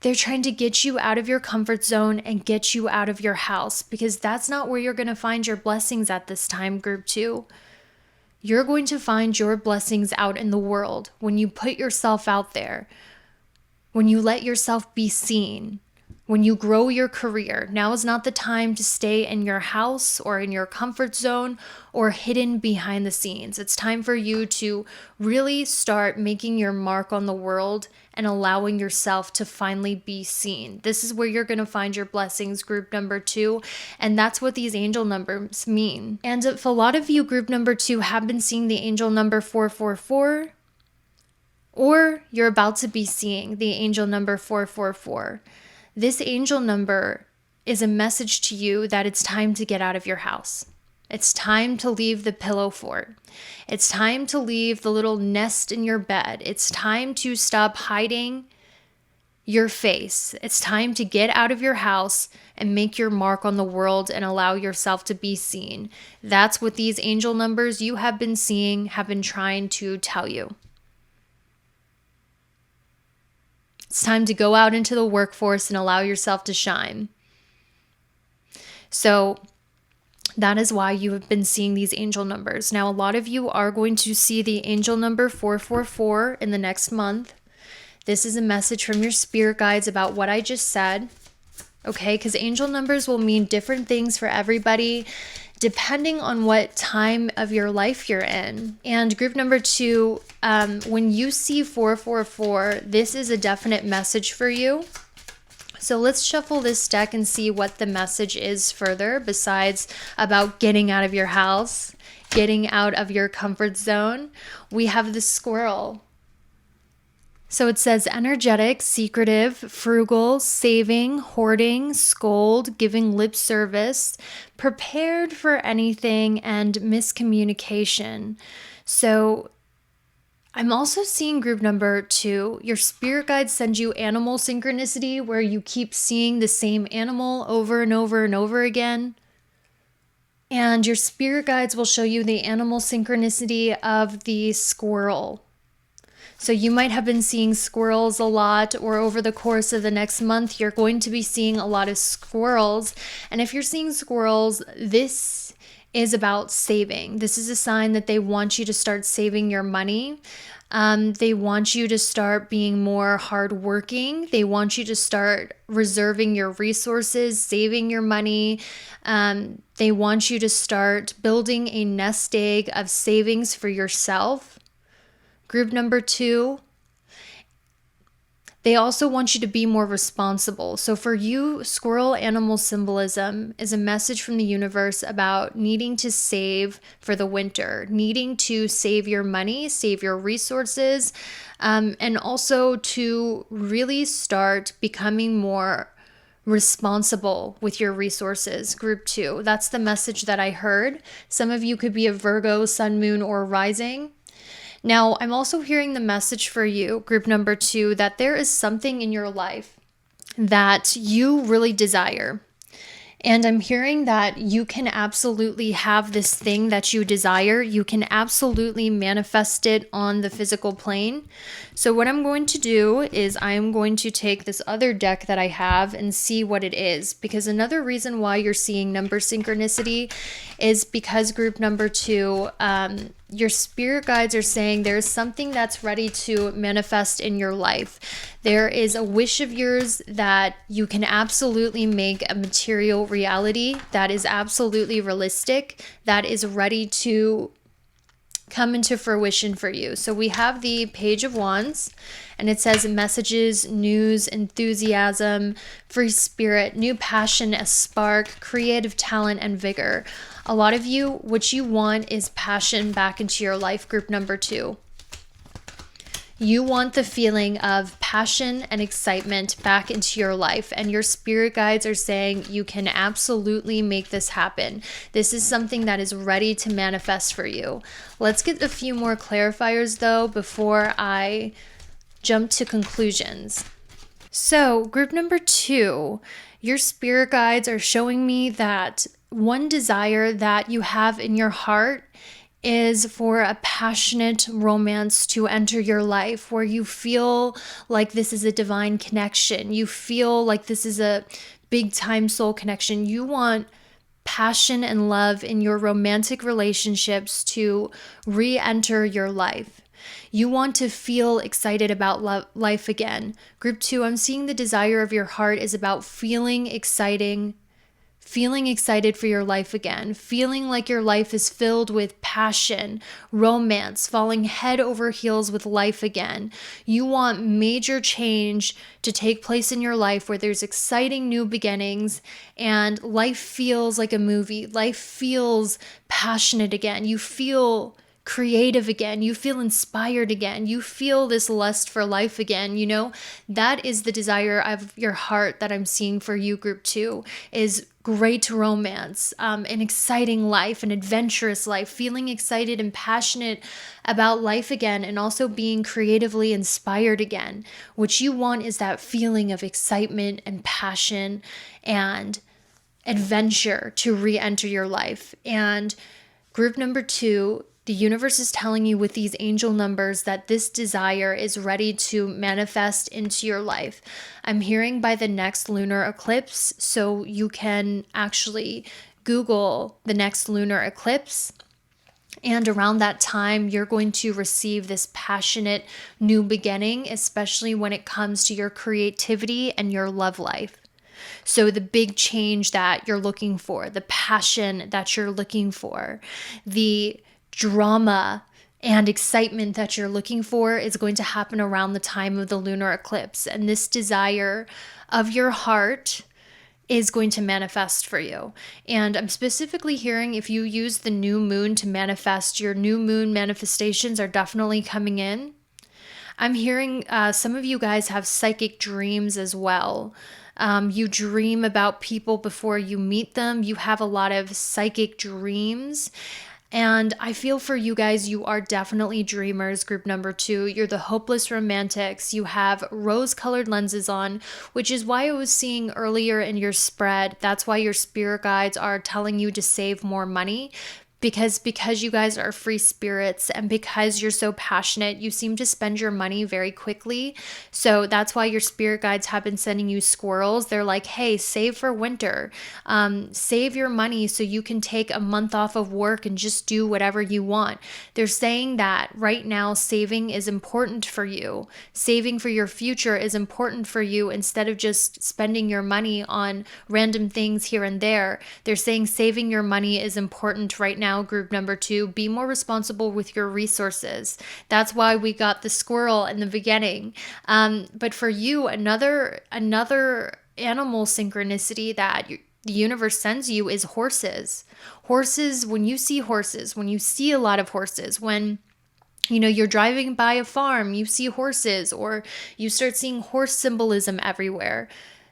They're trying to get you out of your comfort zone and get you out of your house, because that's not where you're going to find your blessings at this time, group 2. You're going to find your blessings out in the world when you put yourself out there, when you let yourself be seen, when you grow your career. Now is not the time to stay in your house or in your comfort zone or hidden behind the scenes. It's time for you to really start making your mark on the world and allowing yourself to finally be seen. This is where you're going to find your blessings, group number 2. And that's what these angel numbers mean. And if a lot of you, group number 2, have been seeing the angel number 444, or you're about to be seeing the angel number 444, this angel number is a message to you that it's time to get out of your house. It's time to leave the pillow fort. It's time to leave the little nest in your bed. It's time to stop hiding your face. It's time to get out of your house and make your mark on the world and allow yourself to be seen. That's what these angel numbers you have been seeing have been trying to tell you. It's time to go out into the workforce and allow yourself to shine. So that is why you have been seeing these angel numbers. Now, a lot of you are going to see the angel number 444 in the next month. This is a message from your spirit guides about what I just said. Okay, because angel numbers will mean different things for everybody depending on what time of your life you're in. And group number 2, when you see 444, this is a definite message for you. So let's shuffle this deck and see what the message is further, besides about getting out of your house, getting out of your comfort zone. We have the squirrel. So it says energetic, secretive, frugal, saving, hoarding, scold, giving lip service, prepared for anything, and miscommunication. So I'm also seeing group number 2. Your spirit guides send you animal synchronicity, where you keep seeing the same animal over and over and over again. And your spirit guides will show you the animal synchronicity of the squirrel. So you might have been seeing squirrels a lot, or over the course of the next month, you're going to be seeing a lot of squirrels. And if you're seeing squirrels, this is about saving. This is a sign that they want you to start saving your money. They want you to start being more hardworking. They want you to start reserving your resources, saving your money. They want you to start building a nest egg of savings for yourself. Group number 2, they also want you to be more responsible. So for you, squirrel animal symbolism is a message from the universe about needing to save for the winter, needing to save your money, save your resources, and also to really start becoming more responsible with your resources. Group 2, that's the message that I heard. Some of you could be a Virgo, sun, moon, or rising. Now, I'm also hearing the message for you, group number 2, that there is something in your life that you really desire. And I'm hearing that you can absolutely have this thing that you desire. You can absolutely manifest it on the physical plane. So what I'm going to do is I'm going to take this other deck that I have and see what it is. Because another reason why you're seeing number synchronicity is because group number 2, your spirit guides are saying there's something that's ready to manifest in your life. There is a wish of yours that you can absolutely make a material reality that is absolutely realistic, that is ready to come into fruition for you. So we have the Page of Wands, and it says messages, news, enthusiasm, free spirit, new passion, a spark, creative talent, and vigor. A lot of you, what you want is passion back into your life, group number 2. You want the feeling of passion and excitement back into your life, and your spirit guides are saying you can absolutely make this happen. This is something that is ready to manifest for you. Let's get a few more clarifiers though before I jump to conclusions. So, group number 2, your spirit guides are showing me that one desire that you have in your heart is for a passionate romance to enter your life, where you feel like this is a divine connection. You feel like this is a big time soul connection. You want passion and love in your romantic relationships to re-enter your life. You want to feel excited about life again. Group 2, I'm seeing the desire of your heart is about feeling excited for your life again, feeling like your life is filled with passion, romance, falling head over heels with life again. You want major change to take place in your life where there's exciting new beginnings and life feels like a movie. Life feels passionate again. You feel creative again. You feel inspired again. You feel this lust for life again. You know, that is the desire of your heart that I'm seeing for you, group 2, is great romance, an exciting life, an adventurous life, feeling excited and passionate about life again, and also being creatively inspired again. What you want is that feeling of excitement and passion and adventure to re-enter your life. And group number 2, the universe is telling you with these angel numbers that this desire is ready to manifest into your life. I'm hearing by the next lunar eclipse, so you can actually Google the next lunar eclipse And around that time, you're going to receive this passionate new beginning, especially when it comes to your creativity and your love life. So the big change that you're looking for, the passion that you're looking for, the drama and excitement that you're looking for is going to happen around the time of the lunar eclipse. And this desire of your heart is going to manifest for you. And I'm specifically hearing if you use the new moon to manifest, your new moon manifestations are definitely coming in. I'm hearing some of you guys have psychic dreams as well. You dream about people before you meet them. You have a lot of psychic dreams. And I feel for you guys, you are definitely dreamers, group number 2. You're the hopeless romantics. You have rose-colored lenses on, which is why I was seeing earlier in your spread. That's why your spirit guides are telling you to save more money. Because you guys are free spirits and because you're so passionate, you seem to spend your money very quickly. So that's why your spirit guides have been sending you squirrels. They're like, hey, save for winter. Save your money so you can take a month off of work and just do whatever you want. They're saying that right now saving is important for you. Saving for your future is important for you instead of just spending your money on random things here and there. They're saying saving your money is important right now. Group number 2, be more responsible with your resources. That's why we got the squirrel in the beginning. But for you, another animal synchronicity that the universe sends you is horses. Horses, when you see a lot of horses, when you're driving by a farm, you see horses, or you start seeing horse symbolism everywhere.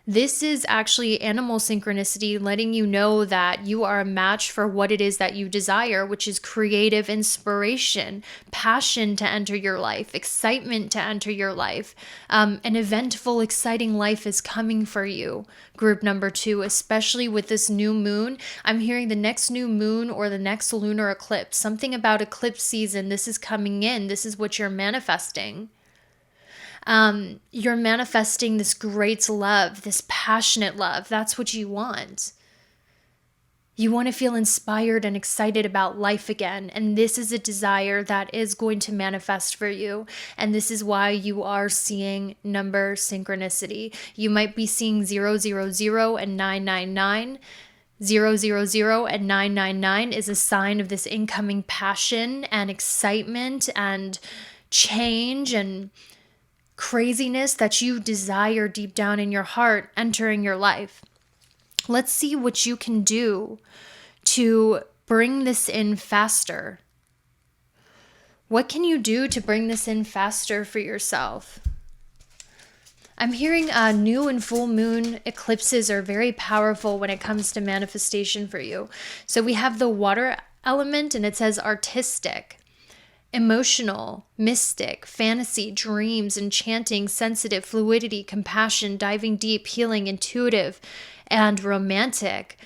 This is actually animal synchronicity letting you know that you are a match for what it is that you desire, which is creative inspiration, passion to enter your life, excitement to enter your life. An eventful, exciting life is coming for you, group number 2, especially with this new moon. I'm hearing the next new moon or the next lunar eclipse, something about eclipse season. This is coming in. This is what you're manifesting. You're manifesting this great love, this passionate love. That's what you want. You want to feel inspired and excited about life again. And this is a desire that is going to manifest for you. And this is why you are seeing number synchronicity. You might be seeing 000 and 999. 000 and 999 is a sign of this incoming passion and excitement and change and craziness that you desire deep down in your heart entering your life. Let's see what you can do to bring this in faster. What can you do to bring this in faster for yourself? I'm hearing new and full moon eclipses are very powerful when it comes to manifestation for you. So we have the water element and it says artistic, emotional, mystic, fantasy, dreams, enchanting, sensitive, fluidity, compassion, diving deep, healing, intuitive, and romantic.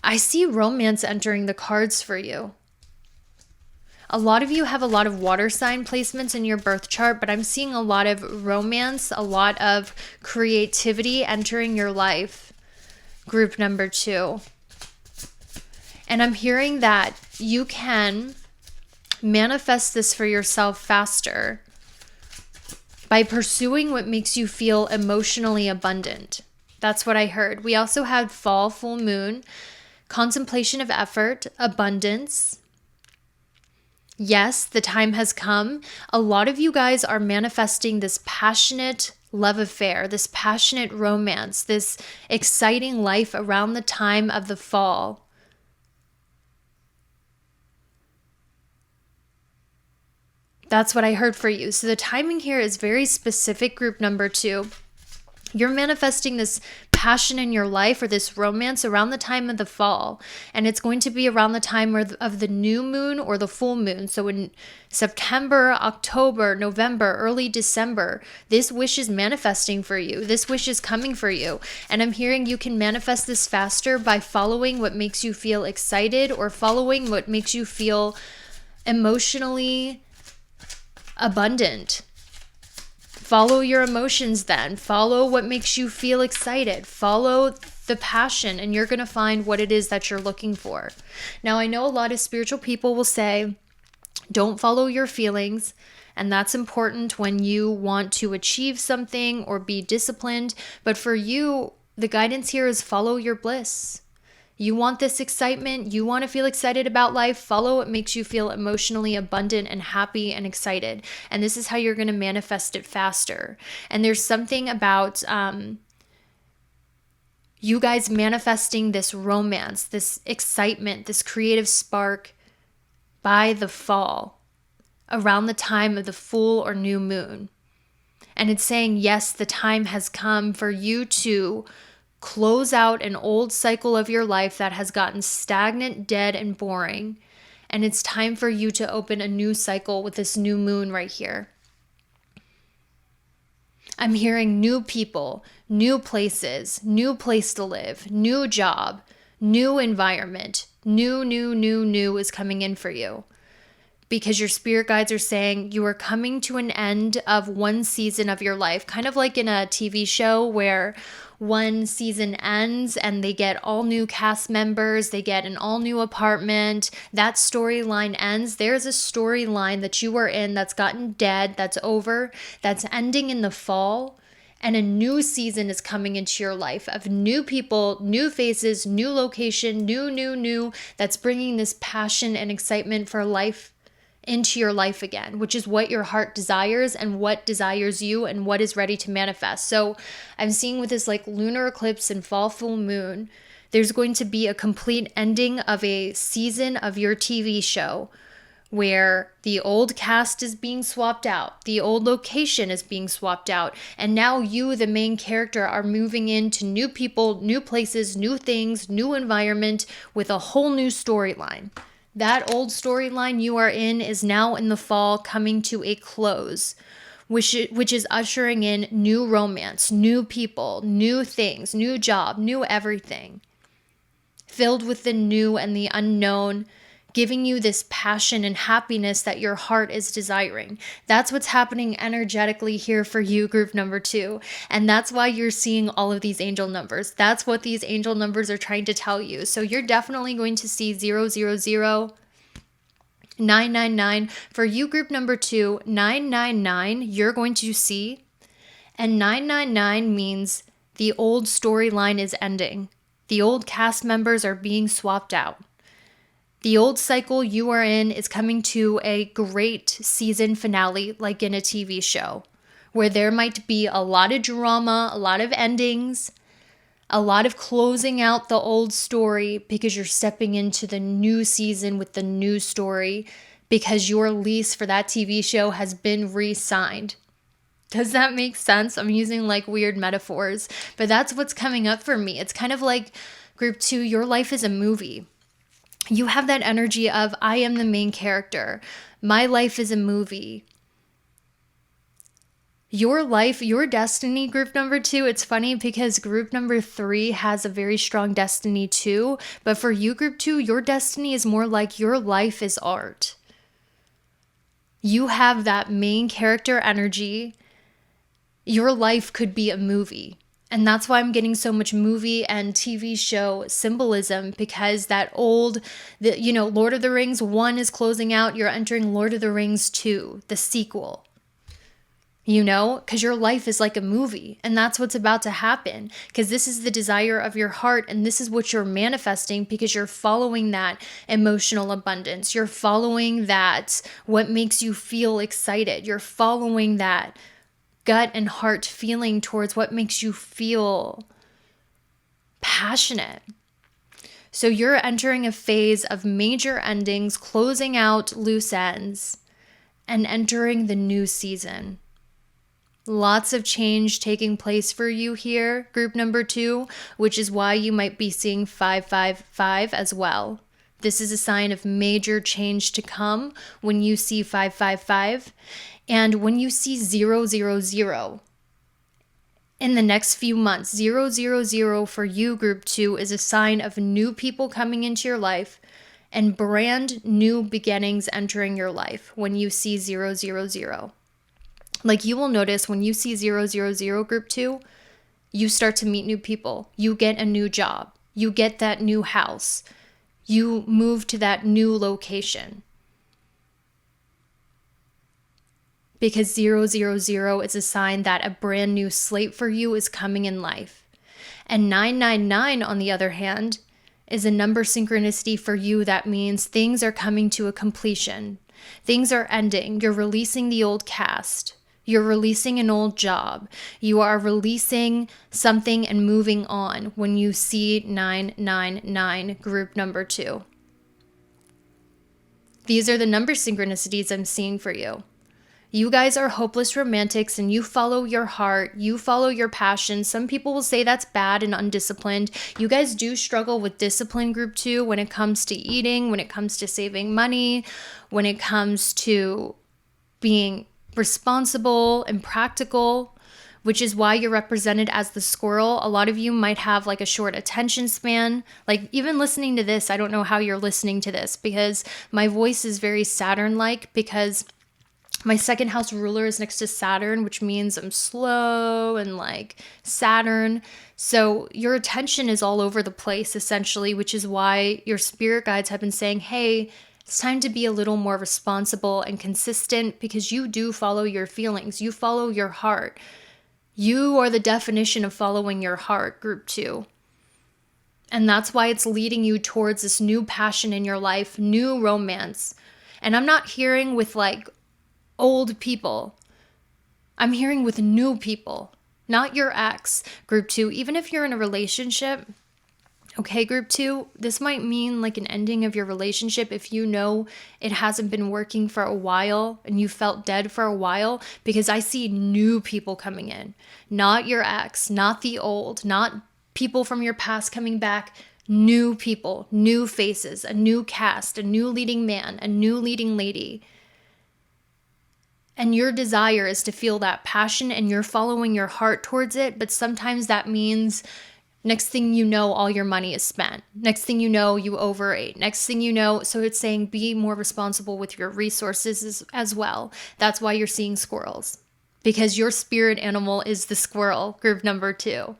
I see romance entering the cards for you. A lot of you have a lot of water sign placements in your birth chart, but I'm seeing a lot of romance, a lot of creativity entering your life, group number 2. And I'm hearing that you can manifest this for yourself faster by pursuing what makes you feel emotionally abundant. That's what I heard. We also had fall, full moon, contemplation of effort, abundance. Yes, the time has come. A lot of you guys are manifesting this passionate love affair, this passionate romance, this exciting life around the time of the fall. That's what I heard for you. So the timing here is very specific, group number 2. You're manifesting this passion in your life or this romance around the time of the fall. And it's going to be around the time of the new moon or the full moon. So in September, October, November, early December, this wish is manifesting for you. This wish is coming for you. And I'm hearing you can manifest this faster by following what makes you feel excited or following what makes you feel emotionally abundant. Follow your emotions then. Follow what makes you feel excited. Follow the passion, and you're going to find what it is that you're looking for. Now, I know a lot of spiritual people will say, don't follow your feelings. And that's important when you want to achieve something or be disciplined. But for you, the guidance here is follow your bliss. You want this excitement. You want to feel excited about life. Follow what makes you feel emotionally abundant and happy and excited. And this is how you're going to manifest it faster. And there's something about you guys manifesting this romance, this excitement, this creative spark by the fall, around the time of the full or new moon. And it's saying, yes, the time has come for you to close out an old cycle of your life that has gotten stagnant, dead, and boring. And it's time for you to open a new cycle with this new moon right here. I'm hearing new people, new places, new place to live, new job, new environment, new is coming in for you. Because your spirit guides are saying you are coming to an end of one season of your life, kind of like in a TV show where one season ends and they get all new cast members, they get an all new apartment, that storyline ends. There's a storyline that you are in that's gotten dead, that's over, that's ending in the fall. And a new season is coming into your life of new people, new faces, new location, new, that's bringing this passion and excitement for life into your life again, which is what your heart desires and what desires you and what is ready to manifest. So I'm seeing with this like lunar eclipse and fall full moon, there's going to be a complete ending of a season of your TV show where the old cast is being swapped out, the old location is being swapped out, and now you, the main character, are moving into new people, new places, new things, new environment with a whole new storyline. That old storyline you are in is now in the fall coming to a close, which is ushering in new romance, new people, new things, new job, new everything. Filled with the new and the unknown, giving you this passion and happiness that your heart is desiring. That's what's happening energetically here for you, group number 2. And that's why you're seeing all of these angel numbers. That's what these angel numbers are trying to tell you. So you're definitely going to see 000, 999. For you, group number 2, 999, you're going to see. And 999 means the old storyline is ending. The old cast members are being swapped out. The old cycle you are in is coming to a great season finale, like in a TV show, where there might be a lot of drama, a lot of endings, a lot of closing out the old story because you're stepping into the new season with the new story because your lease for that TV show has been re-signed. Does that make sense? I'm using like weird metaphors, but that's what's coming up for me. It's kind of like group 2, your life is a movie. You have that energy of, I am the main character. My life is a movie. Your life, your destiny, group number 2, it's funny because group number 3 has a very strong destiny too. But for you, group 2, your destiny is more like your life is art. You have that main character energy. Your life could be a movie. And that's why I'm getting so much movie and TV show symbolism, because that old, Lord of the Rings 1 is closing out. You're entering Lord of the Rings 2, the sequel. Because your life is like a movie, and that's what's about to happen, because this is the desire of your heart, and this is what you're manifesting because you're following that emotional abundance. You're following that, what makes you feel excited. You're following that gut and heart feeling towards what makes you feel passionate. So you're entering a phase of major endings, closing out loose ends, and entering the new season. Lots of change taking place for you here, group number 2, which is why you might be seeing 555 as well. This is a sign of major change to come when you see 555. And when you see 000 in the next few months, 000 for you, group 2, is a sign of new people coming into your life and brand new beginnings entering your life when you see 000. Like you will notice when you see 000 group 2, You start to meet new people. You get a new job. You get that new house. You move to that new location. Because 000 is a sign that a brand new slate for you is coming in life. And 999, on the other hand, is a number synchronicity for you that means things are coming to a completion. Things are ending. You're releasing the old cast. You're releasing an old job. You are releasing something and moving on when you see 999, group number 2. These are the number synchronicities I'm seeing for you. You guys are hopeless romantics and you follow your heart, you follow your passion. Some people will say that's bad and undisciplined. You guys do struggle with discipline, group 2, when it comes to eating, when it comes to saving money, when it comes to being responsible and practical, which is why you're represented as the squirrel. A lot of you might have like a short attention span. Like even listening to this, I don't know how you're listening to this because my voice is very Saturn-like because my second house ruler is next to Saturn, which means I'm slow and like Saturn. So your attention is all over the place essentially, which is why your spirit guides have been saying, hey, it's time to be a little more responsible and consistent because you do follow your feelings. You follow your heart. You are the definition of following your heart, group 2. And that's why it's leading you towards this new passion in your life, new romance. And I'm not hearing with like old people. I'm hearing with new people, not your ex, group 2. Even if you're in a relationship, okay, group 2, this might mean like an ending of your relationship if you know it hasn't been working for a while and you felt dead for a while, because I see new people coming in, not your ex, not the old, not people from your past coming back, new people, new faces, a new cast, a new leading man, a new leading lady. And your desire is to feel that passion and you're following your heart towards it. But sometimes that means next thing you know, all your money is spent. Next thing you know, you overate. Next thing you know, so it's saying be more responsible with your resources as well. That's why you're seeing squirrels. Because your spirit animal is the squirrel, group number 2.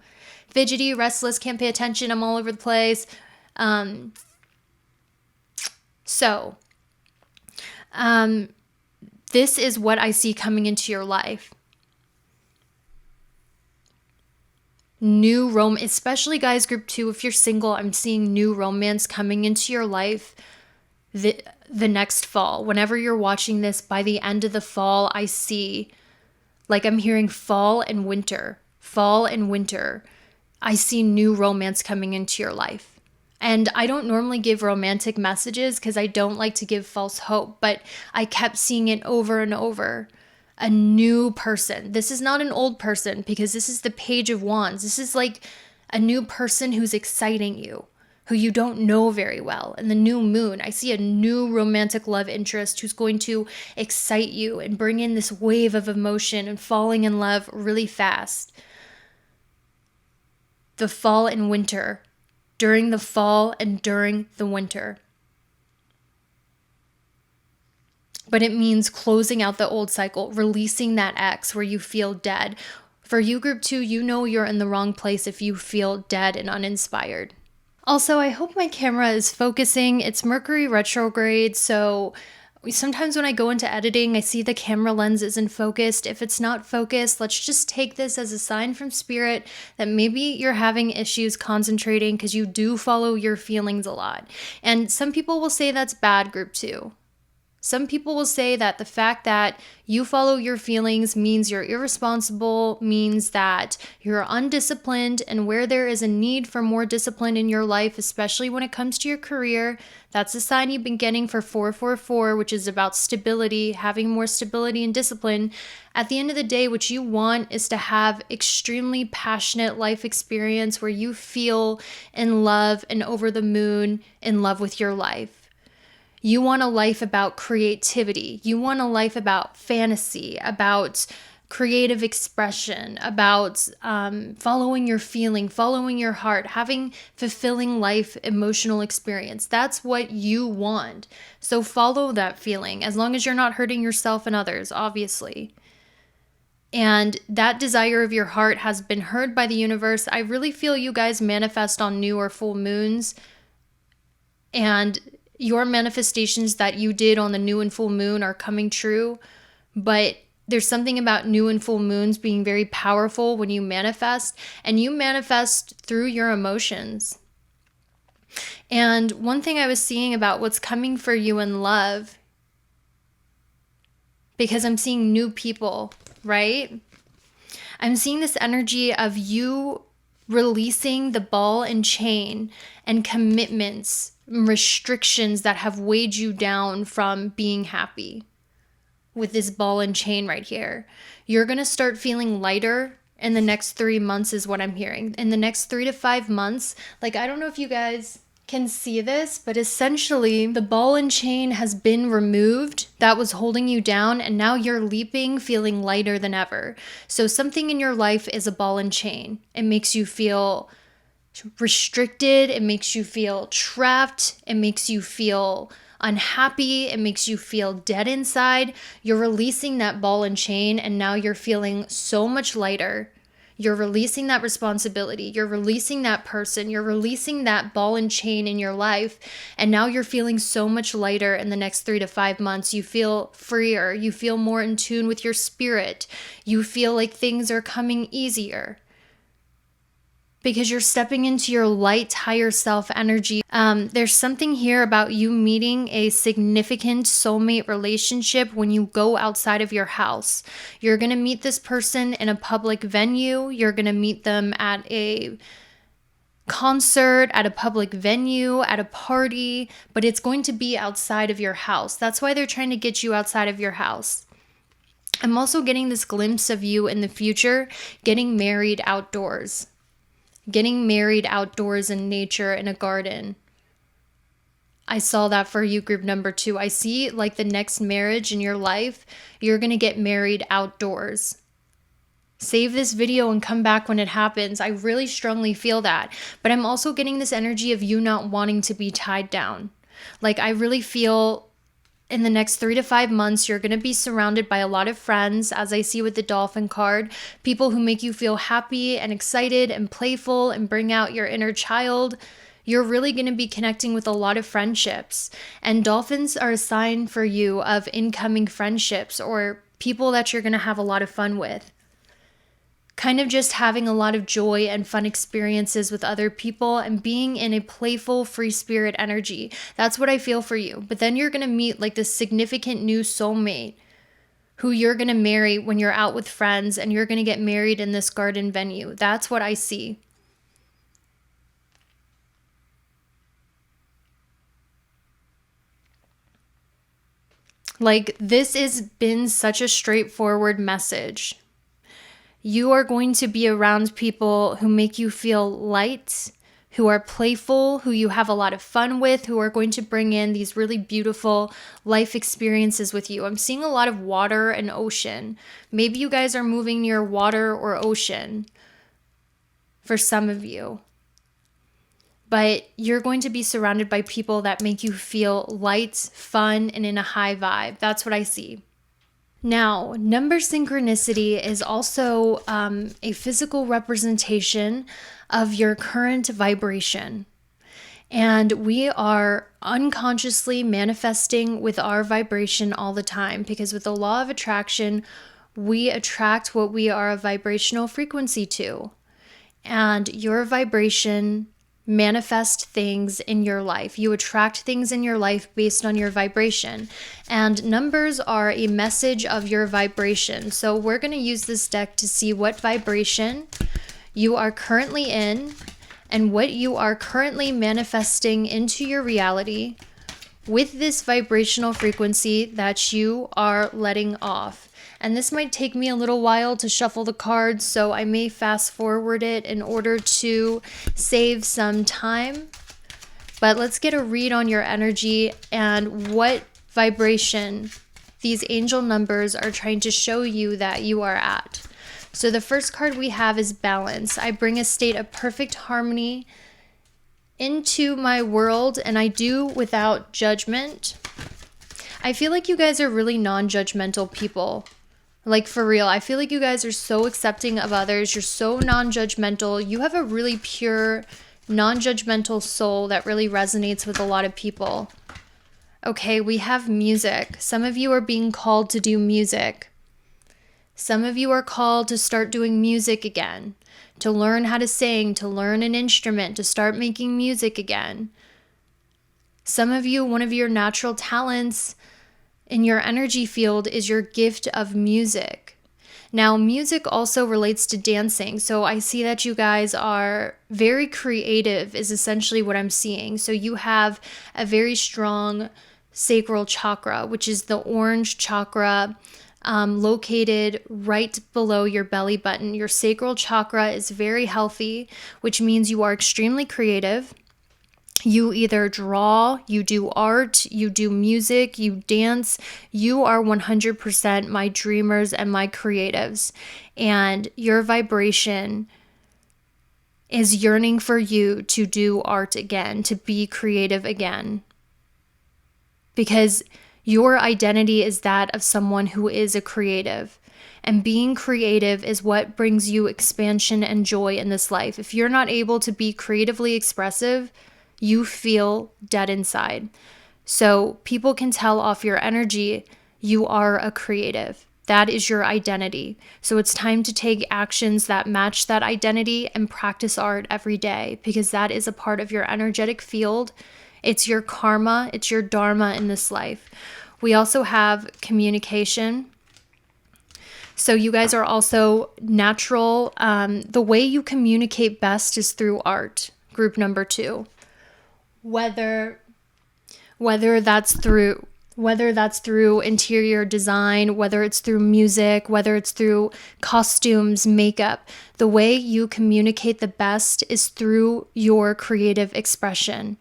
Fidgety, restless, can't pay attention, I'm all over the place. This is what I see coming into your life. New romance, especially guys, group 2, if you're single, I'm seeing new romance coming into your life the next fall. Whenever you're watching this, by the end of the fall, I see, like I'm hearing fall and winter. Fall and winter. I see new romance coming into your life. And I don't normally give romantic messages because I don't like to give false hope, but I kept seeing it over and over. A new person. This is not an old person because this is the Page of Wands. This is like a new person who's exciting you, who you don't know very well. And the new moon, I see a new romantic love interest who's going to excite you and bring in this wave of emotion and falling in love really fast. The fall and winter. During the fall and during the winter. But it means closing out the old cycle, releasing that ex where you feel dead. For you, group 2, you know you're in the wrong place if you feel dead and uninspired. Also, I hope my camera is focusing. It's Mercury retrograde, so sometimes when I go into editing, I see the camera lens isn't focused. If it's not focused, let's just take this as a sign from spirit that maybe you're having issues concentrating because you do follow your feelings a lot. And some people will say that's bad, group 2. Some people will say that the fact that you follow your feelings means you're irresponsible, means that you're undisciplined, and where there is a need for more discipline in your life, especially when it comes to your career, that's a sign you've been getting for 444, which is about stability, having more stability and discipline. At the end of the day, what you want is to have extremely passionate life experience where you feel in love and over the moon in love with your life. You want a life about creativity. You want a life about fantasy, about creative expression, about following your feeling, following your heart, having fulfilling life, emotional experience. That's what you want. So follow that feeling, as long as you're not hurting yourself and others, obviously. And that desire of your heart has been heard by the universe. I really feel you guys manifest on new or full moons. And your manifestations that you did on the new and full moon are coming true. But there's something about new and full moons being very powerful when you manifest. And you manifest through your emotions. And one thing I was seeing about what's coming for you in love, because I'm seeing new people, right? I'm seeing this energy of you releasing the ball and chain and commitments, restrictions that have weighed you down from being happy. With this ball and chain right here, you're going to start feeling lighter in the next 3 months is what I'm hearing. In the next 3 to 5 months, like, I don't know if you guys can see this, but essentially the ball and chain has been removed that was holding you down, and now you're leaping, feeling lighter than ever. So something in your life is a ball and chain. It makes you feel restricted. It makes you feel trapped. It makes you feel unhappy. It makes you feel dead inside. You're releasing that ball and chain, and now you're feeling so much lighter. You're releasing that responsibility. You're releasing that person. You're releasing that ball and chain in your life. And now you're feeling so much lighter in the next 3 to 5 months. You feel freer. You feel more in tune with your spirit. You feel like things are coming easier, because you're stepping into your light, higher self energy. There's something here about you meeting a significant soulmate relationship when you go outside of your house. You're going to meet this person in a public venue. You're going to meet them at a concert, at a public venue, at a party, but it's going to be outside of your house. That's why they're trying to get you outside of your house. I'm also getting this glimpse of you in the future getting married outdoors. Getting married outdoors in nature, in a garden. I saw that for you, group number 2. I see like the next marriage in your life, you're going to get married outdoors. Save this video and come back when it happens. I really strongly feel that. But I'm also getting this energy of you not wanting to be tied down. Like, I really feel in the next 3 to 5 months, you're going to be surrounded by a lot of friends, as I see with the dolphin card, people who make you feel happy and excited and playful and bring out your inner child. You're really going to be connecting with a lot of friendships. And dolphins are a sign for you of incoming friendships or people that you're going to have a lot of fun with. Kind of just having a lot of joy and fun experiences with other people and being in a playful, free spirit energy. That's what I feel for you. But then you're going to meet like this significant new soulmate who you're going to marry when you're out with friends, and you're going to get married in this garden venue. That's what I see. Like, this has been such a straightforward message. You are going to be around people who make you feel light, who are playful, who you have a lot of fun with, who are going to bring in these really beautiful life experiences with you. I'm seeing a lot of water and ocean. Maybe you guys are moving near water or ocean for some of you. But you're going to be surrounded by people that make you feel light, fun, and in a high vibe. That's what I see. Now, number synchronicity is also a physical representation of your current vibration. And we are unconsciously manifesting with our vibration all the time, because with the law of attraction, we attract what we are a vibrational frequency to. And your vibration manifest things in your life. You attract things in your life based on your vibration. And numbers are a message of your vibration. So we're going to use this deck to see what vibration you are currently in and what you are currently manifesting into your reality with this vibrational frequency that you are letting off. And this might take me a little while to shuffle the cards, so I may fast forward it in order to save some time. But let's get a read on your energy and what vibration these angel numbers are trying to show you that you are at. So the first card we have is balance. I bring a state of perfect harmony into my world, and I do without judgment. I feel like you guys are really non-judgmental people. Like, for real, I feel like you guys are so accepting of others. You're so non-judgmental. You have a really pure, non-judgmental soul that really resonates with a lot of people. Okay, we have music. Some of you are being called to do music. Some of you are called to start doing music again, to learn how to sing, to learn an instrument, to start making music again. Some of you, one of your natural talents in your energy field is your gift of music. Now, music also relates to dancing. So I see that you guys are very creative, is essentially what I'm seeing. So you have a very strong sacral chakra, which is the orange chakra located right below your belly button. Your sacral chakra is very healthy, which means you are extremely creative. You either draw, you do art, you do music, you dance. You are 100% my dreamers and my creatives. And your vibration is yearning for you to do art again, to be creative again. Because your identity is that of someone who is a creative. And being creative is what brings you expansion and joy in this life. If you're not able to be creatively expressive, you feel dead inside. So people can tell off your energy, you are a creative. That is your identity. So it's time to take actions that match that identity and practice art every day, because that is a part of your energetic field. It's your karma, it's your dharma in this life. We also have communication. So you guys are also natural. The way you communicate best is through art, group number 2. Whether that's through interior design, whether it's through music, whether it's through costumes, makeup, the way you communicate the best is through your creative expression.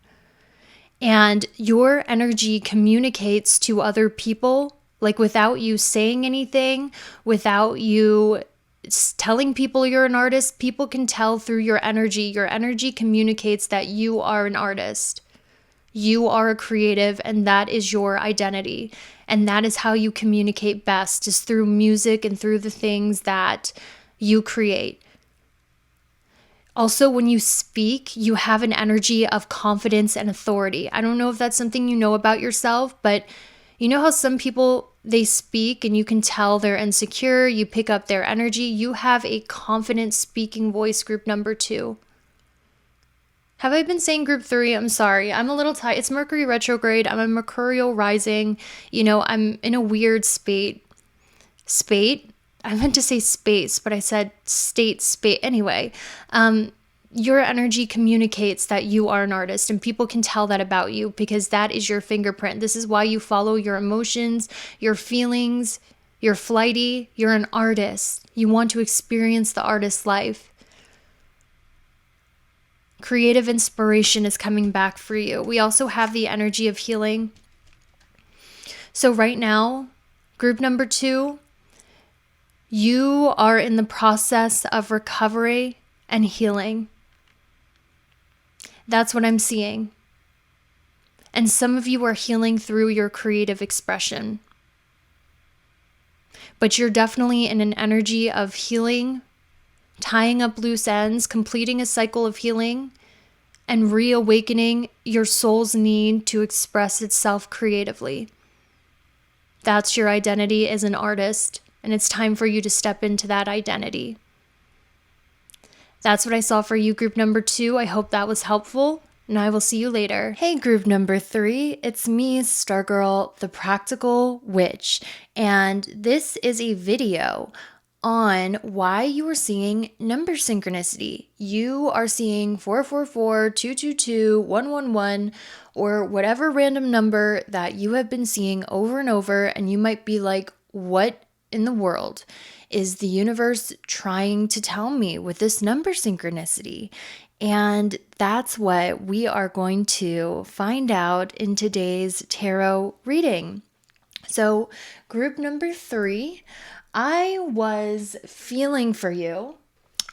And your energy communicates to other people, like without you saying anything, without you telling people you're an artist. People can tell through your energy. Your energy communicates that you are an artist. You are a creative, and that is your identity. And that is how you communicate best, is through music and through the things that you create. Also, when you speak, you have an energy of confidence and authority. I don't know if that's something you know about yourself, but you know how some people, they speak and you can tell they're insecure, you pick up their energy. You have a confident speaking voice, group number 2. Have I been saying group 3? I'm sorry. I'm a little tired. It's Mercury retrograde. I'm a Mercurial rising. I'm in a weird spate. I meant to say space, but I said space. Anyway, your energy communicates that you are an artist, and people can tell that about you because that is your fingerprint. This is why you follow your emotions, your feelings. You're flighty. You're an artist. You want to experience the artist's life. Creative inspiration is coming back for you. We also have the energy of healing. So right now, group number 2, you are in the process of recovery and healing. That's what I'm seeing. And some of you are healing through your creative expression. But you're definitely in an energy of healing, tying up loose ends, completing a cycle of healing, and reawakening your soul's need to express itself creatively. That's your identity as an artist. And it's time for you to step into that identity. That's what I saw for you, group number 2. I hope that was helpful, and I will see you later. Hey, group number 3. It's me, Stargirl, the Practical Witch. And this is a video on why you are seeing number synchronicity. You are seeing 444, 222, 111, or whatever random number that you have been seeing over and over, and you might be like, what in the world is the universe trying to tell me with this number synchronicity? And that's what we are going to find out in today's tarot reading. So, group number 3, I was feeling for you.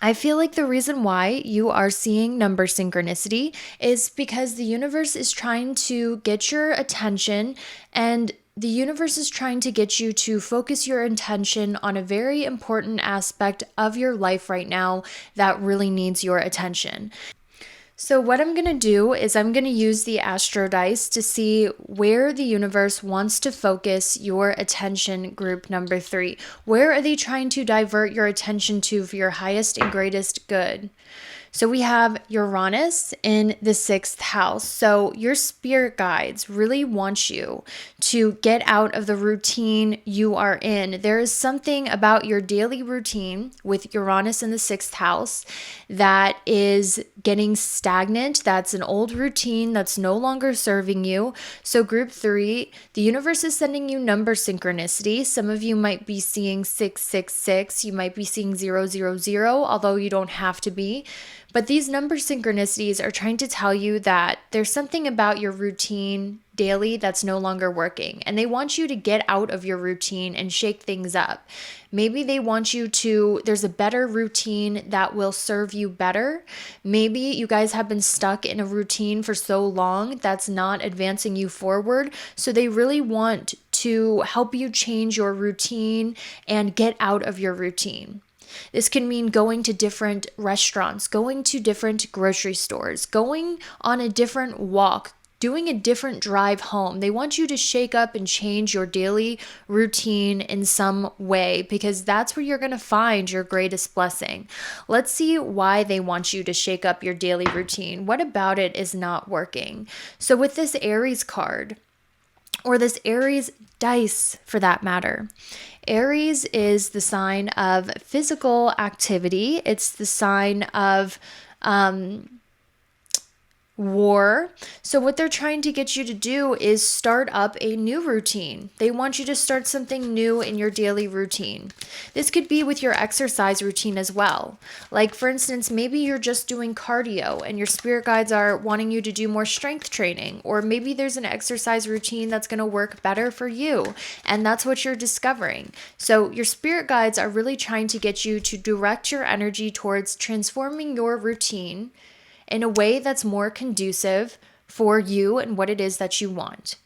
I feel like the reason why you are seeing number synchronicity is because the universe is trying to get your attention and the universe is trying to get you to focus your attention on a very important aspect of your life right now that really needs your attention. So what I'm going to do is I'm going to use the Astro Dice to see where the universe wants to focus your attention, group number 3. Where are they trying to divert your attention to for your highest and greatest good? So we have Uranus in the 6th house. So your spirit guides really want you to get out of the routine you are in. There is something about your daily routine with Uranus in the 6th house that is getting stagnant. That's an old routine that's no longer serving you. So group 3, the universe is sending you number synchronicity. Some of you might be seeing 666. You might be seeing 000, although you don't have to be. But these number synchronicities are trying to tell you that there's something about your routine daily that's no longer working. And they want you to get out of your routine and shake things up. Maybe they want you to, there's a better routine that will serve you better. Maybe you guys have been stuck in a routine for so long that's not advancing you forward. So they really want to help you change your routine and get out of your routine. This can mean going to different restaurants, going to different grocery stores, going on a different walk, doing a different drive home. They want you to shake up and change your daily routine in some way because that's where you're going to find your greatest blessing. Let's see why they want you to shake up your daily routine. What about it is not working? So with this Aries card, or this Aries dice for that matter, Aries is the sign of physical activity. It's the sign of war. So what they're trying to get you to do is start up a new routine. They want you to start something new in your daily routine. This could be with your exercise routine as well. Like for instance, maybe you're just doing cardio and your spirit guides are wanting you to do more strength training, or maybe there's an exercise routine that's going to work better for you, and that's what you're discovering. So your spirit guides are really trying to get you to direct your energy towards transforming your routine in a way that's more conducive for you and what it is that you want.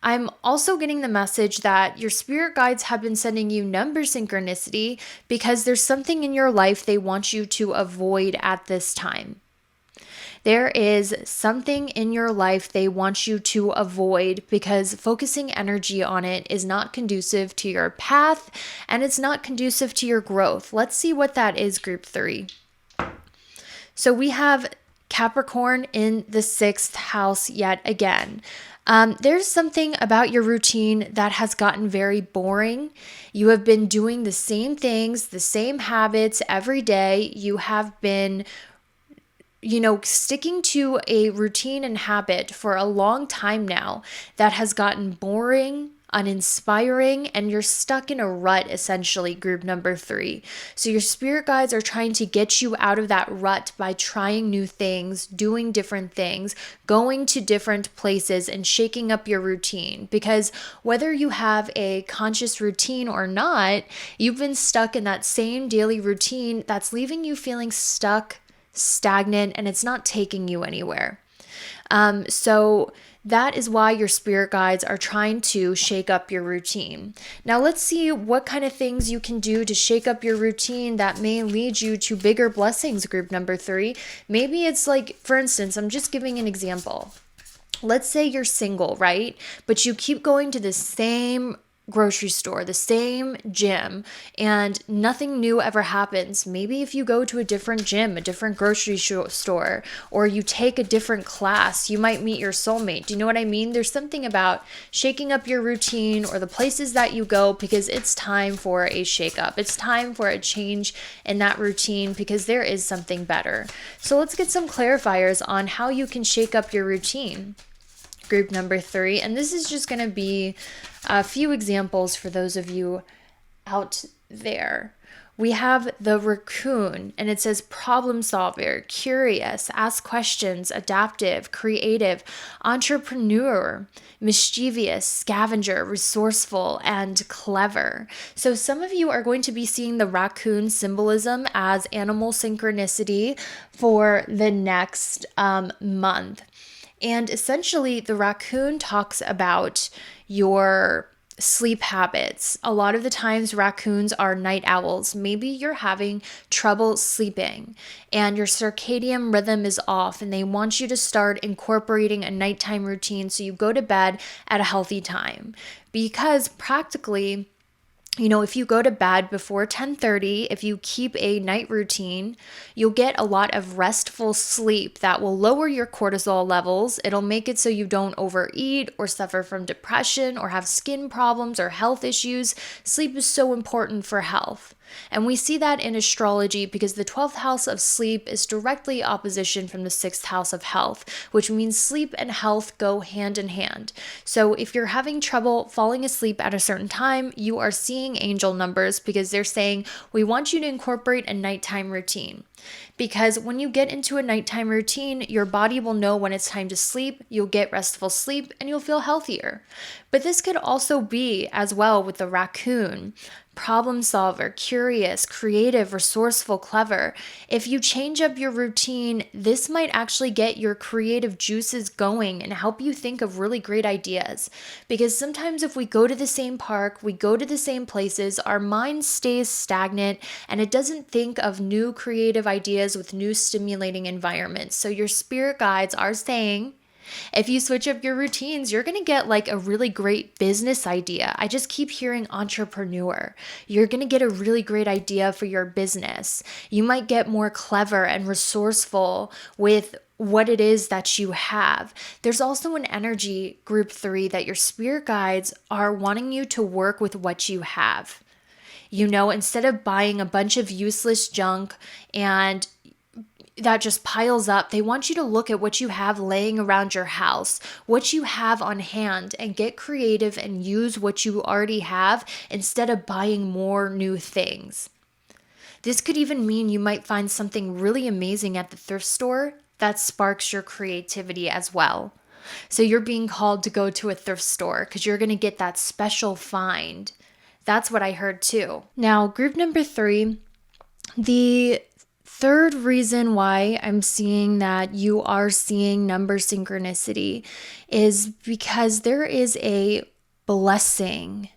I'm also getting the message that your spirit guides have been sending you number synchronicity because there's something in your life they want you to avoid at this time. There is something in your life they want you to avoid because focusing energy on it is not conducive to your path and it's not conducive to your growth. Let's see what that is, group 3. So we have Capricorn in the 6th house yet again. There's something about your routine that has gotten very boring. You have been doing the same things, the same habits every day. You have been sticking to a routine and habit for a long time now that has gotten boring, uninspiring, and you're stuck in a rut, essentially, group number 3. So your spirit guides are trying to get you out of that rut by trying new things, doing different things, going to different places, and shaking up your routine. Because whether you have a conscious routine or not, you've been stuck in that same daily routine that's leaving you feeling stuck, stagnant, and it's not taking you anywhere. So that is why your spirit guides are trying to shake up your routine. Now let's see what kind of things you can do to shake up your routine that may lead you to bigger blessings, group number 3. Maybe it's like, for instance, I'm just giving an example. Let's say you're single, right? But you keep going to the same grocery store, the same gym, and nothing new ever happens. Maybe if you go to a different gym, a different grocery store, or you take a different class, you might meet your soulmate. Do you know what I mean? There's something about shaking up your routine or the places that you go because it's time for a shakeup. It's time for a change in that routine because there is something better. So let's get some clarifiers on how you can shake up your routine, group number 3. And this is just going to be a few examples for those of you out there. We have the raccoon, and it says problem solver, curious, ask questions, adaptive, creative, entrepreneur, mischievous, scavenger, resourceful, and clever. So some of you are going to be seeing the raccoon symbolism as animal synchronicity for the next month. And essentially, the raccoon talks about your sleep habits. A lot of the times, raccoons are night owls. Maybe you're having trouble sleeping and your circadian rhythm is off, and they want you to start incorporating a nighttime routine so you go to bed at a healthy time. Because practically, if you go to bed before 10:30, if you keep a night routine, you'll get a lot of restful sleep that will lower your cortisol levels. It'll make it so you don't overeat or suffer from depression or have skin problems or health issues. Sleep is so important for health. And we see that in astrology because the 12th house of sleep is directly opposition from the 6th house of health, which means sleep and health go hand in hand. So if you're having trouble falling asleep at a certain time, you are seeing angel numbers because they're saying, we want you to incorporate a nighttime routine. Because when you get into a nighttime routine, your body will know when it's time to sleep, you'll get restful sleep, and you'll feel healthier. But this could also be, as well with the raccoon, problem solver, curious, creative, resourceful, clever. If you change up your routine, this might actually get your creative juices going and help you think of really great ideas. Because sometimes if we go to the same park, we go to the same places, our mind stays stagnant and it doesn't think of new creative ideas with new stimulating environments. So your spirit guides are saying, if you switch up your routines, you're going to get like a really great business idea. I just keep hearing entrepreneur. You're going to get a really great idea for your business. You might get more clever and resourceful with what it is that you have. There's also an energy, group 3, that your spirit guides are wanting you to work with what you have. Instead of buying a bunch of useless junk and that just piles up, they want you to look at what you have laying around your house, what you have on hand, and get creative and use what you already have instead of buying more new things. This could even mean you might find something really amazing at the thrift store that sparks your creativity as well. So you're being called to go to a thrift store because you're going to get that special find. That's what I heard too. Now, group number 3, the third reason why I'm seeing that you are seeing number synchronicity is because there is a blessing,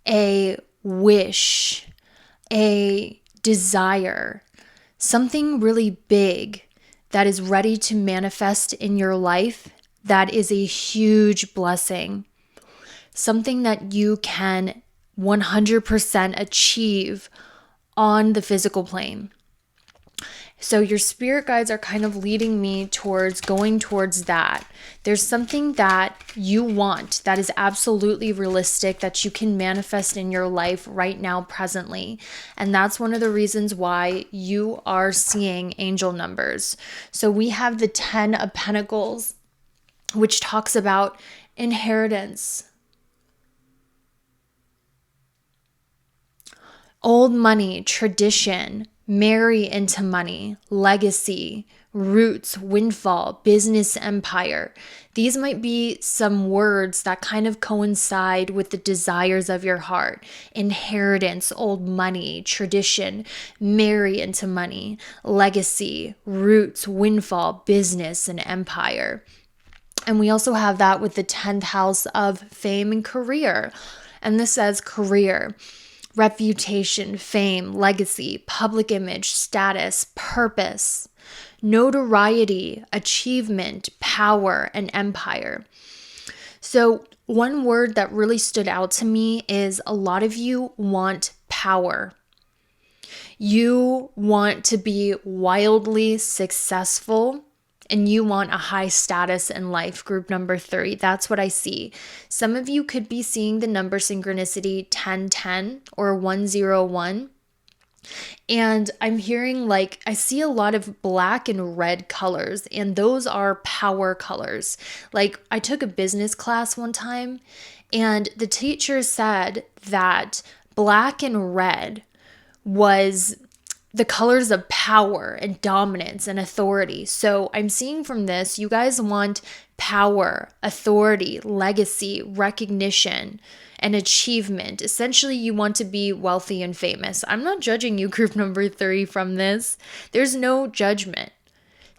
a wish, a desire, something really big that is ready to manifest in your life. That is a huge blessing, something that you can 100% achieve on the physical plane. So your spirit guides are kind of leading me towards going towards that. There's something that you want that is absolutely realistic that you can manifest in your life right now, presently. And that's one of the reasons why you are seeing angel numbers. So we have the 10 of Pentacles, which talks about inheritance, old money, tradition, marry into money, legacy, roots, windfall, business empire. These might be some words that kind of coincide with the desires of your heart. Inheritance, old money, tradition, marry into money, legacy, roots, windfall, business, and empire. And we also have that with the 10th house of fame and career. And this says career, reputation, fame, legacy, public image, status, purpose, notoriety, achievement, power, and empire. So one word that really stood out to me is a lot of you want power. You want to be wildly successful, and you want a high status in life, group number 3. That's what I see. Some of you could be seeing the number synchronicity 1010 or 101. And I'm hearing I see a lot of black and red colors, and those are power colors. I took a business class one time, and the teacher said that black and red was the colors of power and dominance and authority. So I'm seeing from this, you guys want power, authority, legacy, recognition, and achievement. Essentially, you want to be wealthy and famous. I'm not judging you, group number 3, from this. There's no judgment.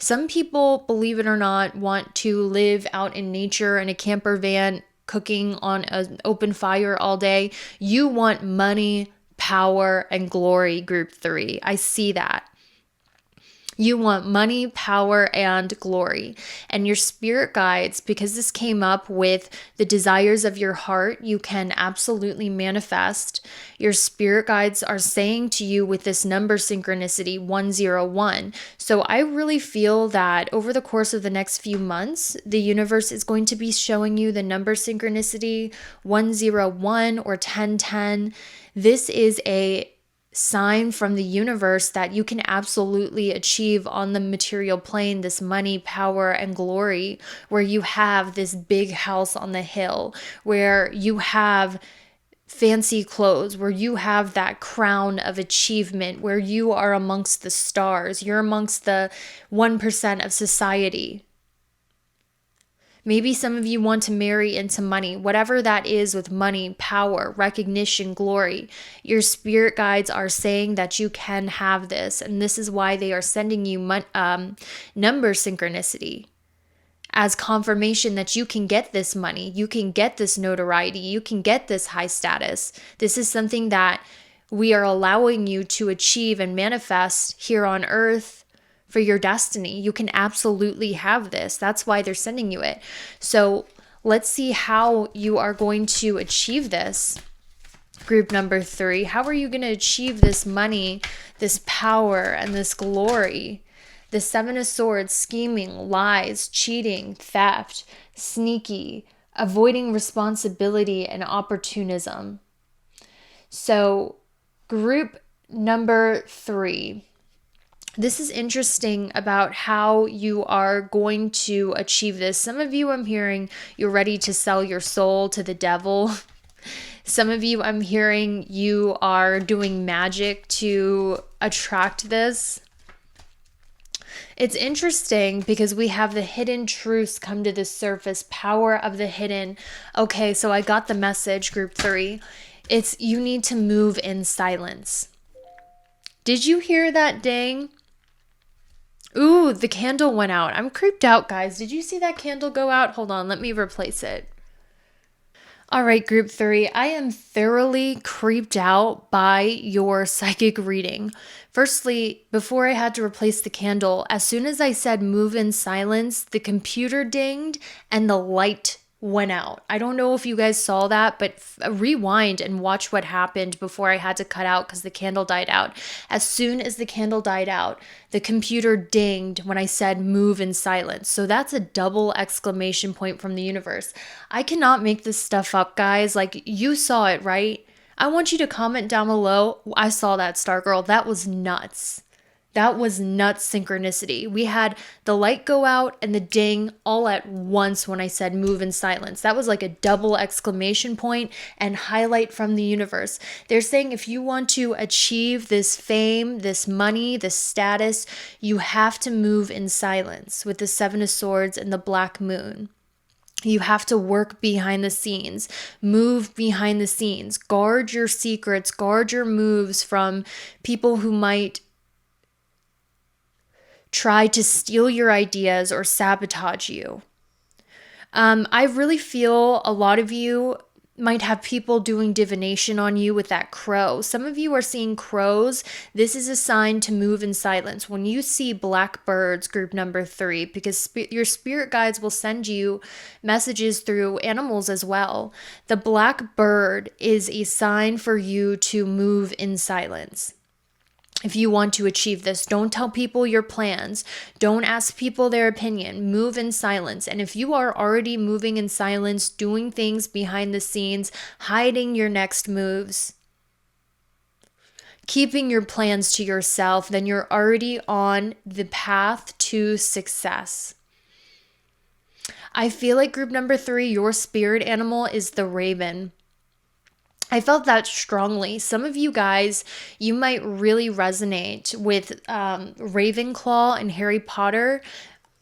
Some people, believe it or not, want to live out in nature in a camper van, cooking on an open fire all day. You want money, power, and glory, group 3. I see that. You want money, power, and glory. And your spirit guides, because this came up with the desires of your heart, you can absolutely manifest. Your spirit guides are saying to you with this number synchronicity 101. So I really feel that over the course of the next few months, the universe is going to be showing you the number synchronicity 101 or 1010. This is a sign from the universe that you can absolutely achieve on the material plane this money, power, and glory, where you have this big house on the hill, where you have fancy clothes, where you have that crown of achievement, where you are amongst the stars, you're amongst the 1% of society. Maybe some of you want to marry into money, whatever that is with money, power, recognition, glory. Your spirit guides are saying that you can have this. And this is why they are sending you number synchronicity as confirmation that you can get this money, you can get this notoriety, you can get this high status. This is something that we are allowing you to achieve and manifest here on earth for your destiny. You can absolutely have this. That's why they're sending you it. So let's see how you are going to achieve this. Group number 3, how are you going to achieve this money, this power, and this glory? The 7 of Swords, scheming, lies, cheating, theft, sneaky, avoiding responsibility, and opportunism. So group number 3, this is interesting about how you are going to achieve this. Some of you, I'm hearing you're ready to sell your soul to the devil. Some of you, I'm hearing you are doing magic to attract this. It's interesting because we have the hidden truths come to the surface, power of the hidden. Okay, so I got the message, group 3. It's you need to move in silence. Did you hear that ding? Ooh, the candle went out. I'm creeped out, guys. Did you see that candle go out? Hold on, let me replace it. All right, group 3, I am thoroughly creeped out by your psychic reading. Firstly, before I had to replace the candle, as soon as I said move in silence, the computer dinged and the light went out. I don't know if you guys saw that, but rewind and watch what happened before I had to cut out because the candle died out. As soon as the candle died out, the computer dinged when I said move in silence. So that's a double exclamation point from the universe. I cannot make this stuff up, guys. Like, you saw it, right? I want you to comment down below. I saw that, Stargirl. That was nuts. That was nuts synchronicity. We had the light go out and the ding all at once when I said move in silence. That was like a double exclamation point and highlight from the universe. They're saying if you want to achieve this fame, this money, this status, you have to move in silence with the 7 of Swords and the Black Moon. You have to work behind the scenes, move behind the scenes, guard your secrets, guard your moves from people who might try to steal your ideas or sabotage you. I really feel a lot of you might have people doing divination on you with that crow. Some of you are seeing crows. This is a sign to move in silence. When you see black birds, group number 3, because your spirit guides will send you messages through animals as well. The black bird is a sign for you to move in silence. If you want to achieve this, don't tell people your plans. Don't ask people their opinion. Move in silence. And if you are already moving in silence, doing things behind the scenes, hiding your next moves, keeping your plans to yourself, then you're already on the path to success. I feel like group number 3, your spirit animal is the raven. I felt that strongly. Some of you guys, you might really resonate with Ravenclaw and Harry Potter.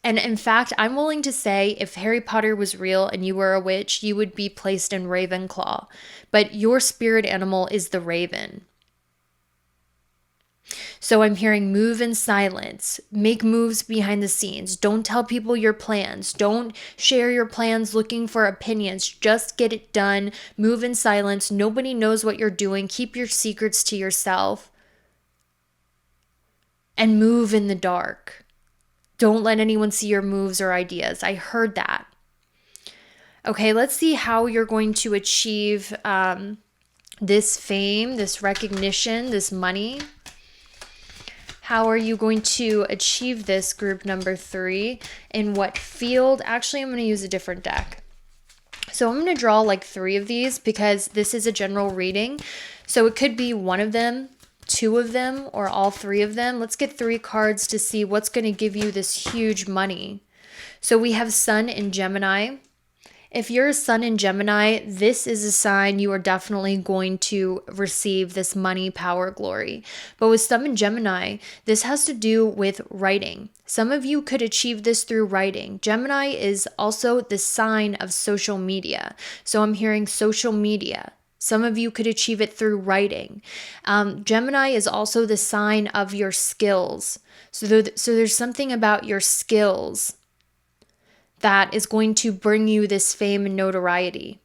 And in fact, I'm willing to say if Harry Potter was real and you were a witch, you would be placed in Ravenclaw. But your spirit animal is the raven. So I'm hearing move in silence, make moves behind the scenes. Don't tell people your plans. Don't share your plans looking for opinions. Just get it done. Move in silence. Nobody knows what you're doing. Keep your secrets to yourself and move in the dark. Don't let anyone see your moves or ideas. I heard that. Okay, let's see how you're going to achieve this fame, this recognition, this money. How are you going to achieve this, group number 3? In what field? Actually, I'm going to use a different deck. So I'm going to draw like 3 of these because this is a general reading. So it could be one of them, 2 of them, or all 3 of them. Let's get 3 cards to see what's going to give you this huge money. So we have Sun in Gemini. If you're a Sun in Gemini, this is a sign you are definitely going to receive this money, power, glory. But with Sun in Gemini, this has to do with writing. Some of you could achieve this through writing. Gemini is also the sign of social media. So I'm hearing social media. Some of you could achieve it through writing. Gemini is also the sign of your skills. So there's something about your skills that is going to bring you this fame and notoriety.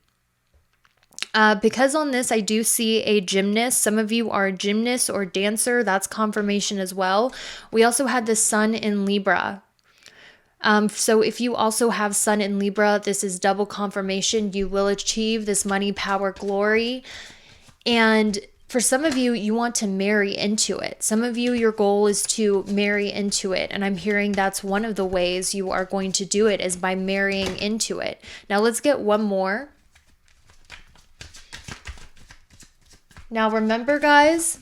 Because on this, I do see a gymnast. Some of you are a gymnast or dancer. That's confirmation as well. We also had the Sun in Libra. So if you also have Sun in Libra, this is double confirmation. You will achieve this money, power, glory. And for some of you, you want to marry into it. Some of you, your goal is to marry into it. And I'm hearing that's one of the ways you are going to do it is by marrying into it. Now let's get one more. Now remember, guys,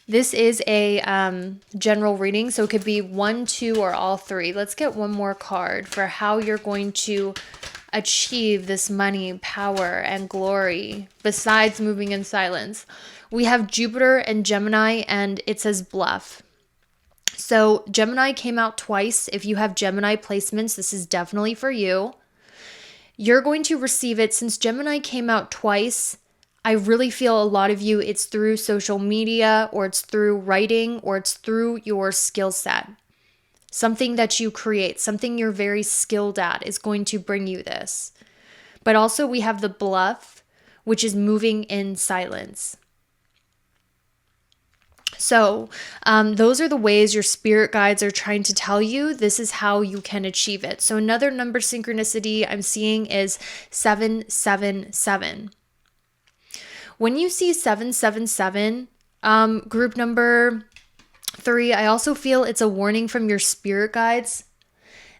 this is a general reading, so it could be 1, 2, or all 3. Let's get one more card for how you're going to achieve this money, power, and glory besides moving in silence. We have Jupiter and Gemini, and it says bluff. So Gemini came out twice. If you have Gemini placements, this is definitely for you. You're going to receive it. Since Gemini came out twice, I really feel a lot of you, it's through social media, or it's through writing, or it's through your skill set. Something that you create, something you're very skilled at is going to bring you this. But also we have the bluff, which is moving in silence. So those are the ways your spirit guides are trying to tell you this is how you can achieve it. So another number synchronicity I'm seeing is 777. When you see 777, group number 3, I also feel it's a warning from your spirit guides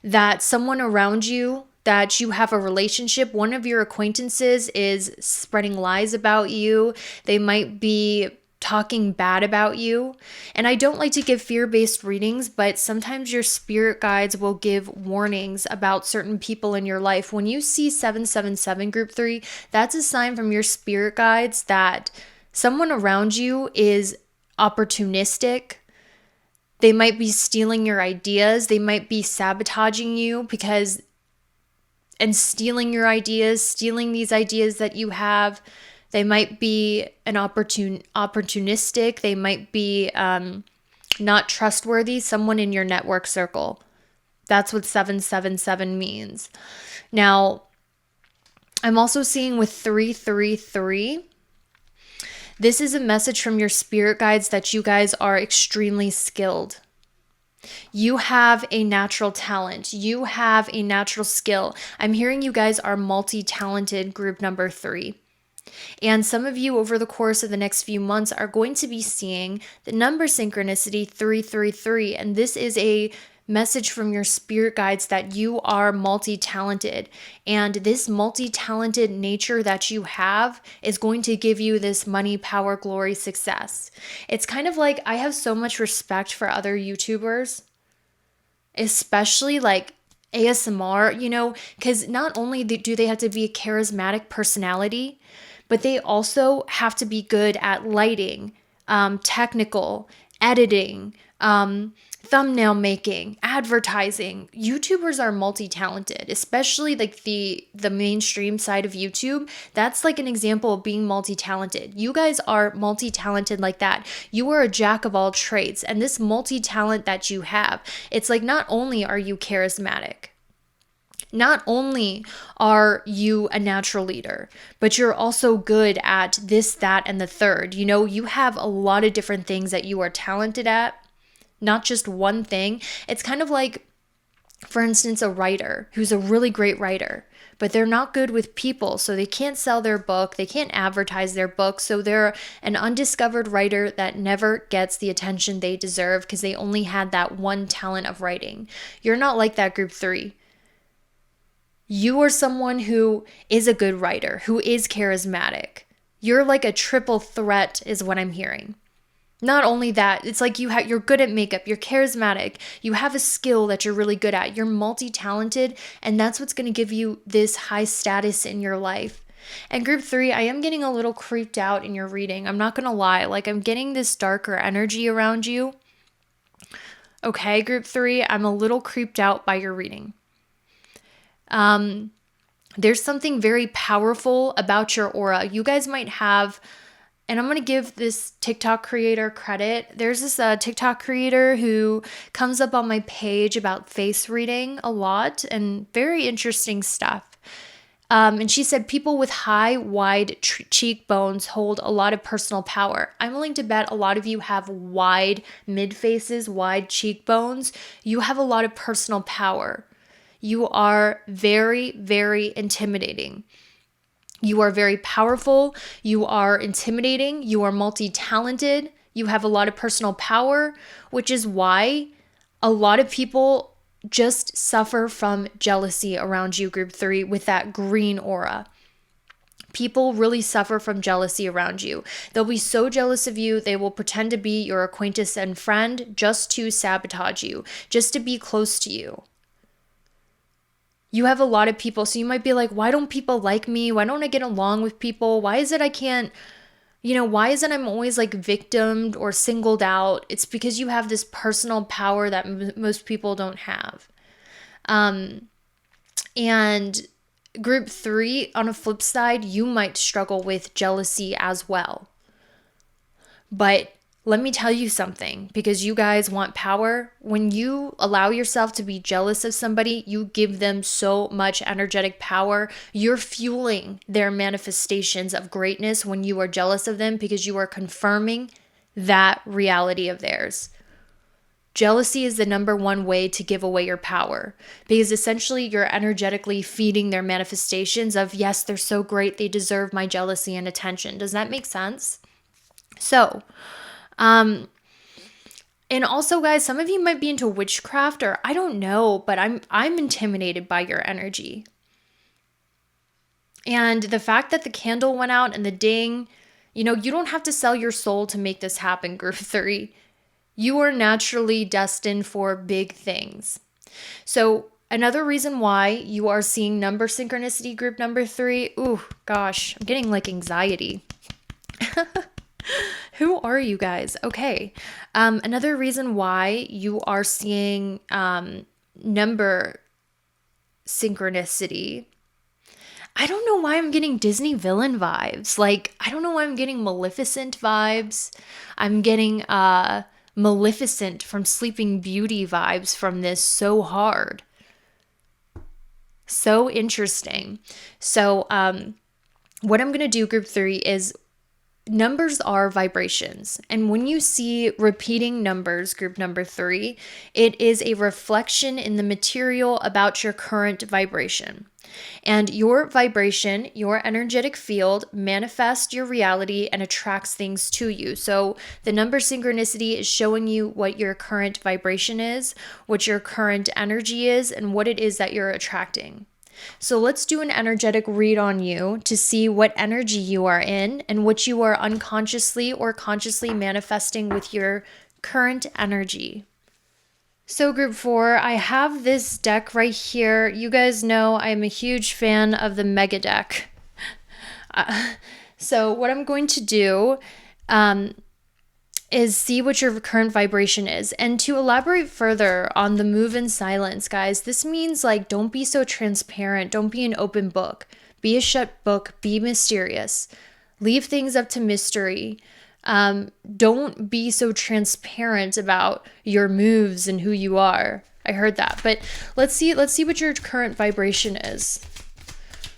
that someone around you, that you have a relationship, one of your acquaintances is spreading lies about you. They might be talking bad about you. And I don't like to give fear-based readings, but sometimes your spirit guides will give warnings about certain people in your life. When you see 777 group 3, that's a sign from your spirit guides that someone around you is opportunistic. They might be stealing your ideas. They might be sabotaging you and stealing your ideas, stealing these ideas that you have. They might be opportunistic. They might be not trustworthy, someone in your network circle. That's what 777 means. Now, I'm also seeing with 333, this is a message from your spirit guides that you guys are extremely skilled. You have a natural talent. You have a natural skill. I'm hearing you guys are multi-talented, group number 3. And some of you over the course of the next few months are going to be seeing the number synchronicity 333. And this is a message from your spirit guides that you are multi-talented. And this multi-talented nature that you have is going to give you this money, power, glory, success. It's kind of like I have so much respect for other YouTubers, especially like ASMR, because not only do they have to be a charismatic personality, but they also have to be good at lighting, technical, editing, thumbnail making, advertising. YouTubers are multi-talented, especially like the mainstream side of YouTube. That's like an example of being multi-talented. You guys are multi-talented like that. You are a jack of all trades. And this multi-talent that you have, it's like not only are you charismatic, not only are you a natural leader, but you're also good at this, that, and the third. You know, you have a lot of different things that you are talented at, not just one thing. It's kind of like, for instance, a writer who's a really great writer, but they're not good with people. So they can't sell their book. They can't advertise their book. So they're an undiscovered writer that never gets the attention they deserve because they only had that one talent of writing. You're not like that, group 3. You are someone who is a good writer, who is charismatic. You're like a triple threat is what I'm hearing. Not only that, it's like you're good at makeup, you're charismatic, you have a skill that you're really good at, you're multi-talented, and that's what's going to give you this high status in your life. And group 3, I am getting a little creeped out in your reading. I'm not going to lie. Like, I'm getting this darker energy around you. Okay, group 3, I'm a little creeped out by your reading. There's something very powerful about your aura. You guys might have, and I'm going to give this TikTok creator credit. There's this TikTok creator who comes up on my page about face reading a lot and very interesting stuff. And she said people with high, wide cheekbones hold a lot of personal power. I'm willing to bet a lot of you have wide mid faces, wide cheekbones. You have a lot of personal power. You are very, very intimidating. You are very powerful. You are intimidating. You are multi-talented. You have a lot of personal power, which is why a lot of people just suffer from jealousy around you, group 3, with that green aura. People really suffer from jealousy around you. They'll be so jealous of you, they will pretend to be your acquaintance and friend just to sabotage you, just to be close to you. You have a lot of people, so you might be like, why don't people like me? Why don't I get along with people? Why is it I can't, why is it I'm always like victimed or singled out? It's because you have this personal power that most people don't have. And group 3, on a flip side, you might struggle with jealousy as well. But let me tell you something, because you guys want power. When you allow yourself to be jealous of somebody, you give them so much energetic power. You're fueling their manifestations of greatness when you are jealous of them, because you are confirming that reality of theirs. Jealousy is the number one way to give away your power, because essentially you're energetically feeding their manifestations of, yes, they're so great, they deserve my jealousy and attention. Does that make sense? So, and also, guys, some of you might be into witchcraft, or I don't know, but I'm intimidated by your energy. And the fact that the candle went out and the ding, you don't have to sell your soul to make this happen, group 3. You are naturally destined for big things. So another reason why you are seeing number synchronicity, group number 3, ooh, gosh, I'm getting like anxiety. Who are you guys? Okay. Another reason why you are seeing number synchronicity. I don't know why I'm getting Disney villain vibes. Like, I don't know why I'm getting Maleficent vibes. I'm getting Maleficent from Sleeping Beauty vibes from this so hard. So interesting. So what I'm going to do, group 3, is numbers are vibrations. And when you see repeating numbers, group number 3, it is a reflection in the material about your current vibration. And your vibration, your energetic field, manifests your reality and attracts things to you. So the number synchronicity is showing you what your current vibration is, what your current energy is, and what it is that you're attracting. So let's do an energetic read on you to see what energy you are in and what you are unconsciously or consciously manifesting with your current energy. So group 4, I have this deck right here. You guys know I'm a huge fan of the mega deck. So what I'm going to do is see what your current vibration is. And to elaborate further on the move in silence, guys, this means like don't be so transparent, don't be an open book, be a shut book, be mysterious, leave things up to mystery. Don't be so transparent about your moves and who you are. I heard that, but let's see what your current vibration is.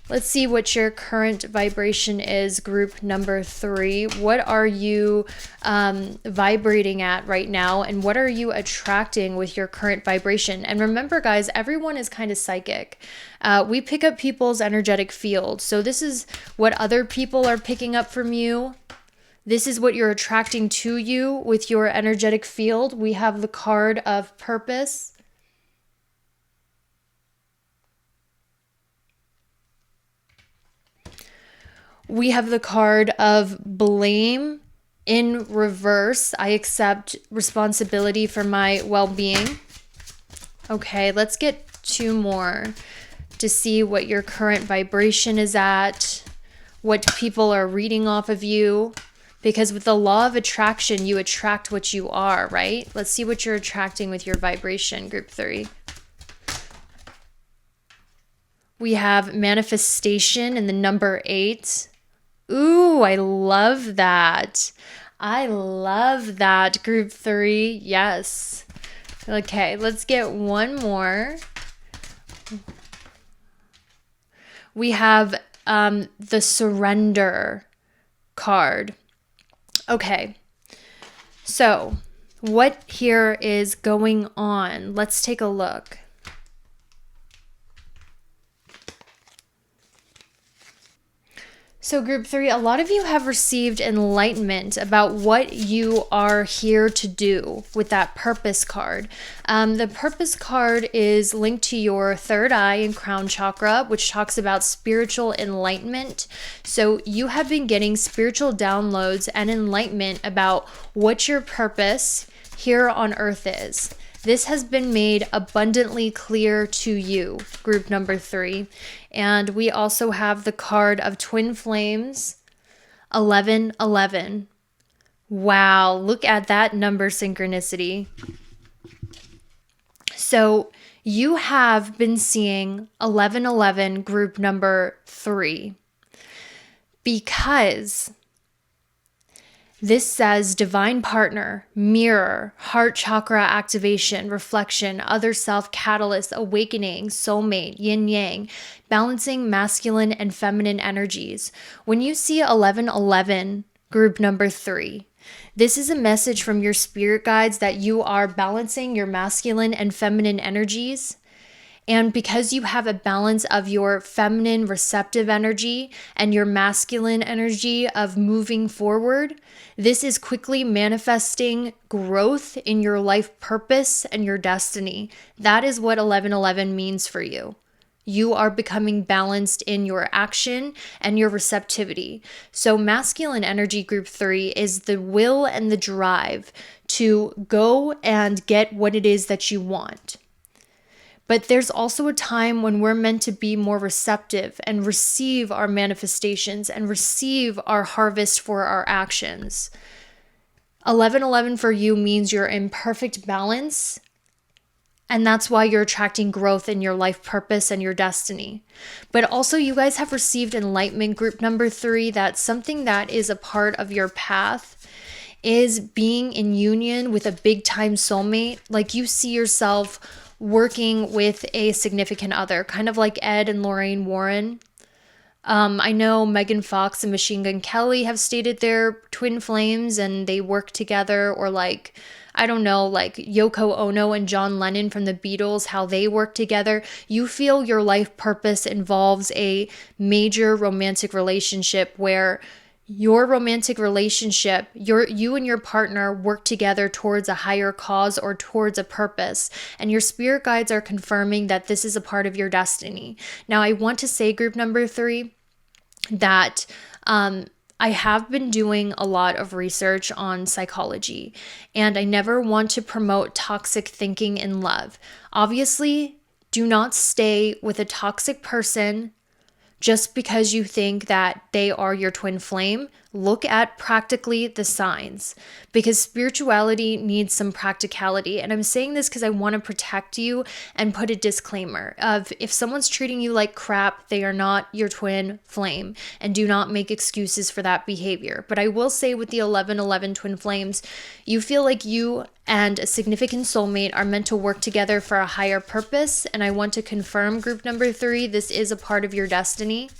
Let's see what your current vibration is, group number 3. What are you vibrating at right now? And what are you attracting with your current vibration? And remember, guys, everyone is kind of psychic. We pick up people's energetic field. So this is what other people are picking up from you. This is what you're attracting to you with your energetic field. We have the card of purpose. We have the card of blame in reverse. I accept responsibility for my well-being. Okay, let's get 2 more to see what your current vibration is at, what people are reading off of you. Because with the law of attraction, you attract what you are, right? Let's see what you're attracting with your vibration, group 3. We have manifestation in the number 8. Ooh, I love that. I love that, group 3. Yes. Okay, let's get 1 more. We have the surrender card. Okay, so what here is going on? Let's take a look. So group 3, a lot of you have received enlightenment about what you are here to do with that purpose card. The purpose card is linked to your 3rd eye and crown chakra, which talks about spiritual enlightenment. So you have been getting spiritual downloads and enlightenment about what your purpose here on earth is. This has been made abundantly clear to you, group number 3. And we also have the card of twin flames, 1111. Wow, look at that number synchronicity. So you have been seeing 1111, group number 3, because this says divine partner, mirror, heart chakra activation, reflection, other self catalyst, awakening, soulmate, yin yang, balancing masculine and feminine energies. When you see 1111, group number 3, this is a message from your spirit guides that you are balancing your masculine and feminine energies. And because you have a balance of your feminine receptive energy and your masculine energy of moving forward, this is quickly manifesting growth in your life purpose and your destiny. That is what 1111 means for you. You are becoming balanced in your action and your receptivity. So masculine energy, group 3, is the will and the drive to go and get what it is that you want. But there's also a time when we're meant to be more receptive and receive our manifestations and receive our harvest for our actions. 1111 for you means you're in perfect balance, and that's why you're attracting growth in your life purpose and your destiny. But also you guys have received enlightenment, group number 3, that something that is a part of your path is being in union with a big time soulmate. Like you see yourself working with a significant other, kind of like Ed and Lorraine Warren. I know Megan Fox and Machine Gun Kelly have stated they're twin flames and they work together, or like, I don't know, like Yoko Ono and John Lennon from the Beatles, how they work together. You feel your life purpose involves a major romantic relationship where your romantic relationship, you and your partner work together towards a higher cause or towards a purpose. And your spirit guides are confirming that this is a part of your destiny. Now, I want to say, group number 3, that I have been doing a lot of research on psychology, and I never want to promote toxic thinking in love. Obviously, do not stay with a toxic person. just because you think that they are your twin flame, look at practically the signs, because spirituality needs some practicality. And I'm saying this because I want to protect you and put a disclaimer of, if someone's treating you like crap, they are not your twin flame, and do not make excuses for that behavior. But I will say, with the 1111 twin flames, you feel like you and a significant soulmate are meant to work together for a higher purpose. And I want to confirm, group number 3, this is a part of your destiny.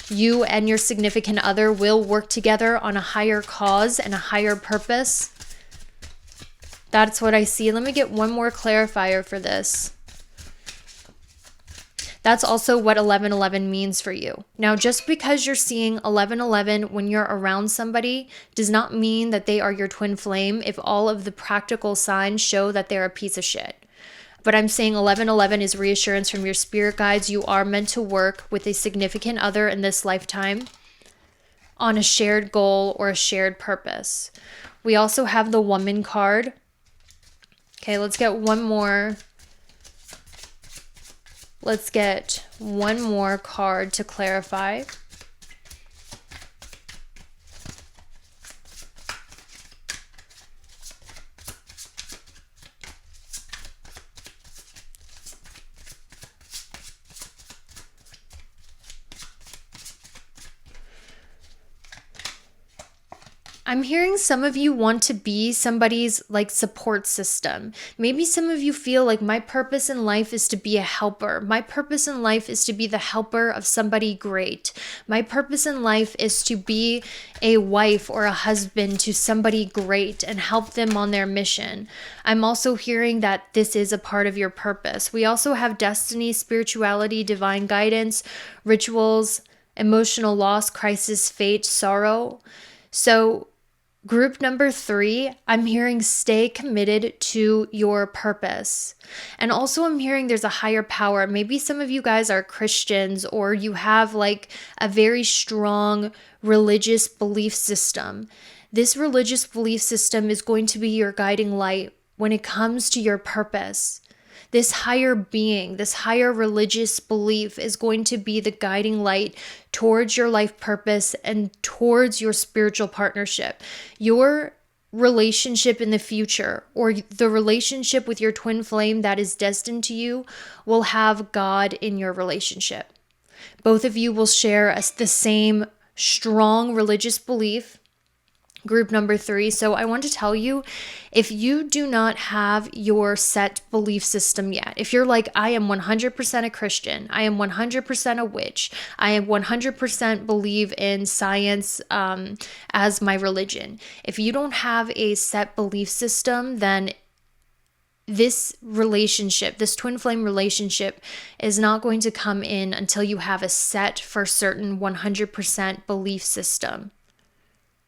You and your significant other will work together on a higher cause and a higher purpose. That's what I see. Let me get one more clarifier for this. That's also what 1111 means for you. Now, just because you're seeing 1111 when you're around somebody does not mean that they are your twin flame if all of the practical signs show that they're a piece of shit. But I'm saying 1111 is reassurance from your spirit guides. You are meant to work with a significant other in this lifetime on a shared goal or a shared purpose. We also have the woman card. Okay, let's get one more. Let's get one more card to clarify. I'm hearing some of you want to be somebody's like support system. Maybe some of you feel like, my purpose in life is to be a helper. My purpose in life is to be the helper of somebody great. My purpose in life is to be a wife or a husband to somebody great and help them on their mission. I'm also hearing that this is a part of your purpose. We also have destiny, spirituality, divine guidance, rituals, emotional loss, crisis, fate, sorrow. So group number 3, I'm hearing stay committed to your purpose. And also I'm hearing there's a higher power. Maybe some of you guys are Christians, or you have like a very strong religious belief system. This religious belief system is going to be your guiding light when it comes to your purpose. This higher being, this higher religious belief is going to be the guiding light towards your life purpose and towards your spiritual partnership. Your relationship in the future, or the relationship with your twin flame that is destined to you, will have God in your relationship. Both of you will share the same strong religious belief. Group number 3. So I want to tell you, if you do not have your set belief system yet, if you're like, I am 100% a Christian, I am 100% a witch, I am 100% believe in science as my religion. If you don't have a set belief system, then this relationship, this twin flame relationship, is not going to come in until you have a set for certain 100% belief system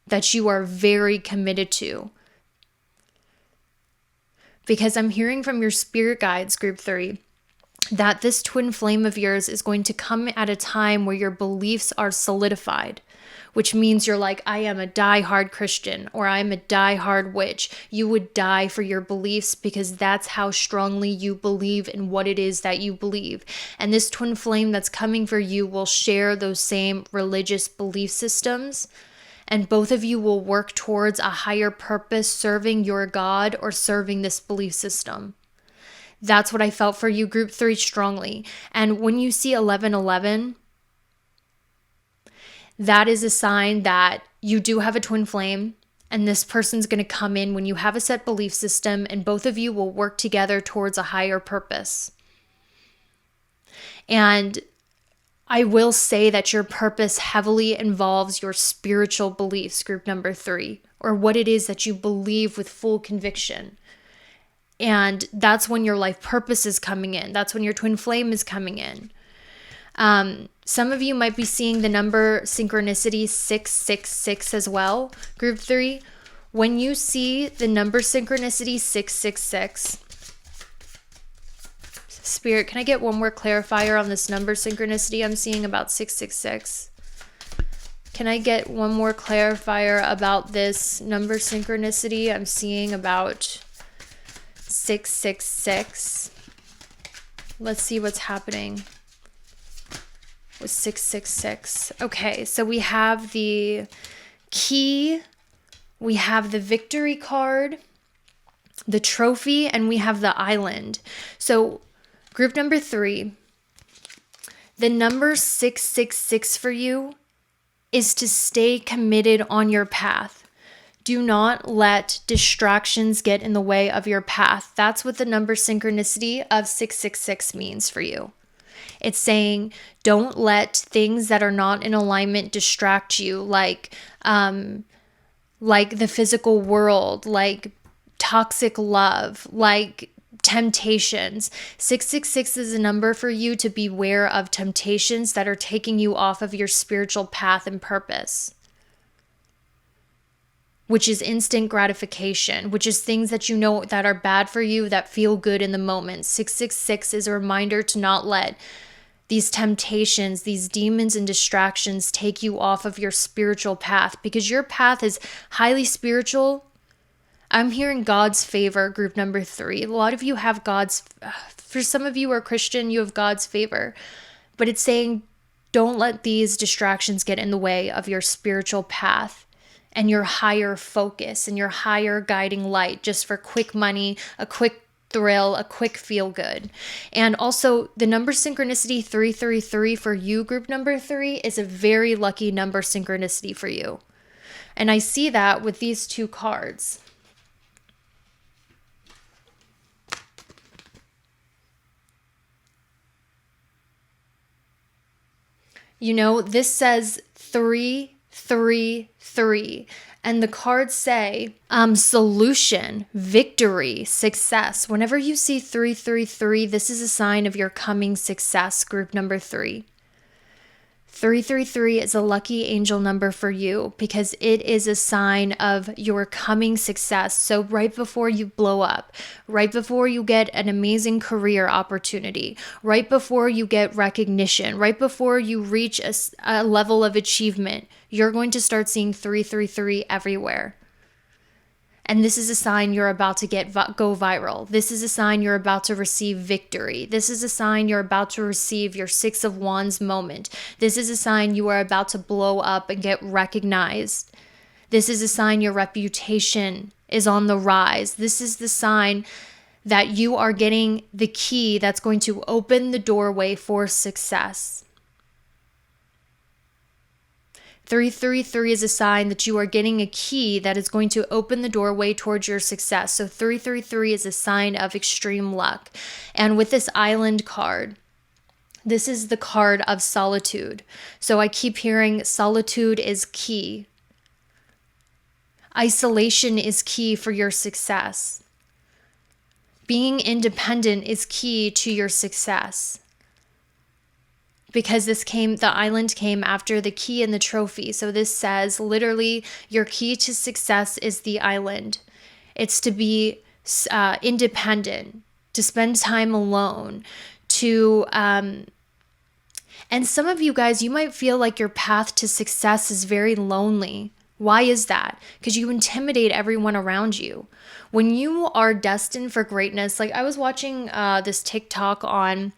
that you are very committed to. Because I'm hearing from your spirit guides, group 3, that this twin flame of yours is going to come at a time where your beliefs are solidified, which means you're like, I am a die-hard Christian, or I'm a die-hard witch. You would die for your beliefs because that's how strongly you believe in what it is that you believe. And this twin flame that's coming for you will share those same religious belief systems. And both of you will work towards a higher purpose, serving your God or serving this belief system. That's what I felt for you, group 3, strongly. And when you see 1111, that is a sign that you do have a twin flame, and this person's going to come in when you have a set belief system, and both of you will work together towards a higher purpose. And I will say that your purpose heavily involves your spiritual beliefs, group number 3, or what it is that you believe with full conviction. And that's when your life purpose is coming in. That's when your twin flame is coming in. Some of you might be seeing the number synchronicity 666 as well, group 3. When you see the number synchronicity 666, Spirit, can I get one more clarifier on this number synchronicity I'm seeing about 666? Can I get one more clarifier about this number synchronicity I'm seeing about 666? Let's see what's happening. was 666. Okay, so we have the key, we have the victory card, the trophy, and we have the island. So group number 3, the number 666 for you is to stay committed on your path. Do not let distractions get in the way of your path. That's what the number synchronicity of 666 means for you. It's saying don't let things that are not in alignment distract you, like the physical world, like toxic love, like temptations. 666 is a number for you to beware of temptations that are taking you off of your spiritual path and purpose, which is instant gratification, which is things that you know that are bad for you, that feel good in the moment. 666 is a reminder to not let these temptations, these demons and distractions take you off of your spiritual path, because your path is highly spiritual. I'm hearing God's favor, group number 3. A lot of you have for some of you are Christian, you have God's favor. But it's saying don't let these distractions get in the way of your spiritual path and your higher focus and your higher guiding light just for quick money, a quick thrill, a quick feel good. And also the number synchronicity 333 for you, group number 3, is a very lucky number synchronicity for you. And I see that with these 2 cards. You know, this says 333, and the cards say solution, victory, success. Whenever you see 333, this is a sign of your coming success, group number 3. 333 is a lucky angel number for you because it is a sign of your coming success. So right before you blow up, right before you get an amazing career opportunity, right before you get recognition, right before you reach a level of achievement, you're going to start seeing 333 everywhere. And this is a sign you're about to go viral. This is a sign you're about to receive victory. This is a sign you're about to receive your 6 of Wands moment. This is a sign you are about to blow up and get recognized. This is a sign your reputation is on the rise. This is the sign that you are getting the key that's going to open the doorway for success. 333 is a sign that you are getting a key that is going to open the doorway towards your success. So 333 is a sign of extreme luck. And with this island card, this is the card of solitude. So I keep hearing solitude is key. Isolation is key for your success. Being independent is key to your success. Because the island came after the key and the trophy. So this says literally your key to success is the island. It's to be independent, to spend time alone, and some of you guys, you might feel like your path to success is very lonely. Why is that? Because you intimidate everyone around you. When you are destined for greatness, like I was watching this TikTok on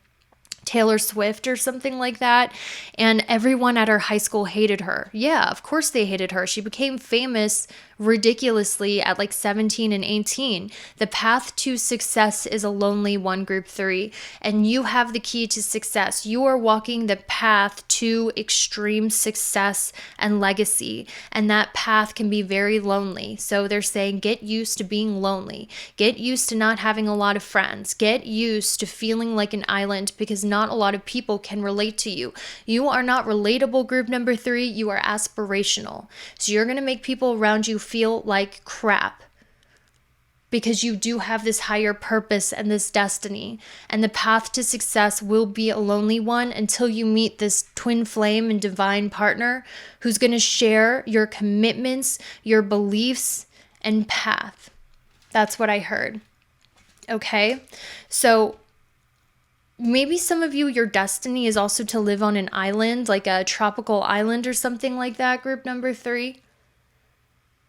Taylor Swift or something like that, and everyone at her high school hated her. Yeah, of course they hated her. She became famous ridiculously at like 17 and 18. The path to success is a lonely one, group 3, and you have the key to success. You are walking the path to extreme success and legacy, and that path can be very lonely. So they're saying get used to being lonely. Get used to not having a lot of friends. Get used to feeling like an island because not a lot of people can relate to you. You are not relatable, group number 3. You are aspirational. So you're going to make people around you feel like crap because you do have this higher purpose and this destiny. And the path to success will be a lonely one until you meet this twin flame and divine partner who's going to share your commitments, your beliefs, and path. That's what I heard. Okay? So maybe some of you, your destiny is also to live on an island, like a tropical island or something like that, group number 3.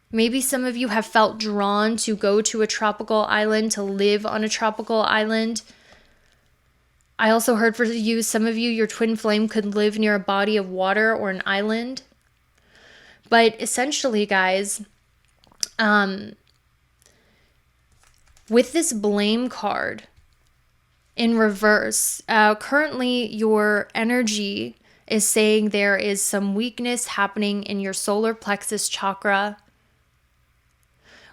Maybe some of you have felt drawn to go to a tropical island, to live on a tropical island. I also heard for you, some of you, your twin flame could live near a body of water or an island. But essentially, guys, with this blame card in reverse, currently your energy is saying there is some weakness happening in your solar plexus chakra,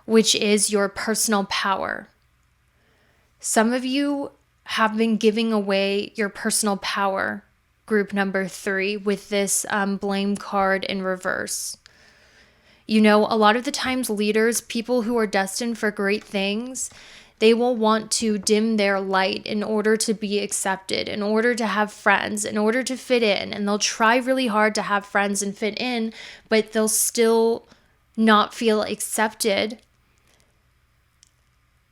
which is your personal power. Some of you have been giving away your personal power, group number 3, with this blame card in reverse. You know, a lot of the times leaders, people who are destined for great things, they will want to dim their light in order to be accepted, in order to have friends, in order to fit in. And they'll try really hard to have friends and fit in, but they'll still not feel accepted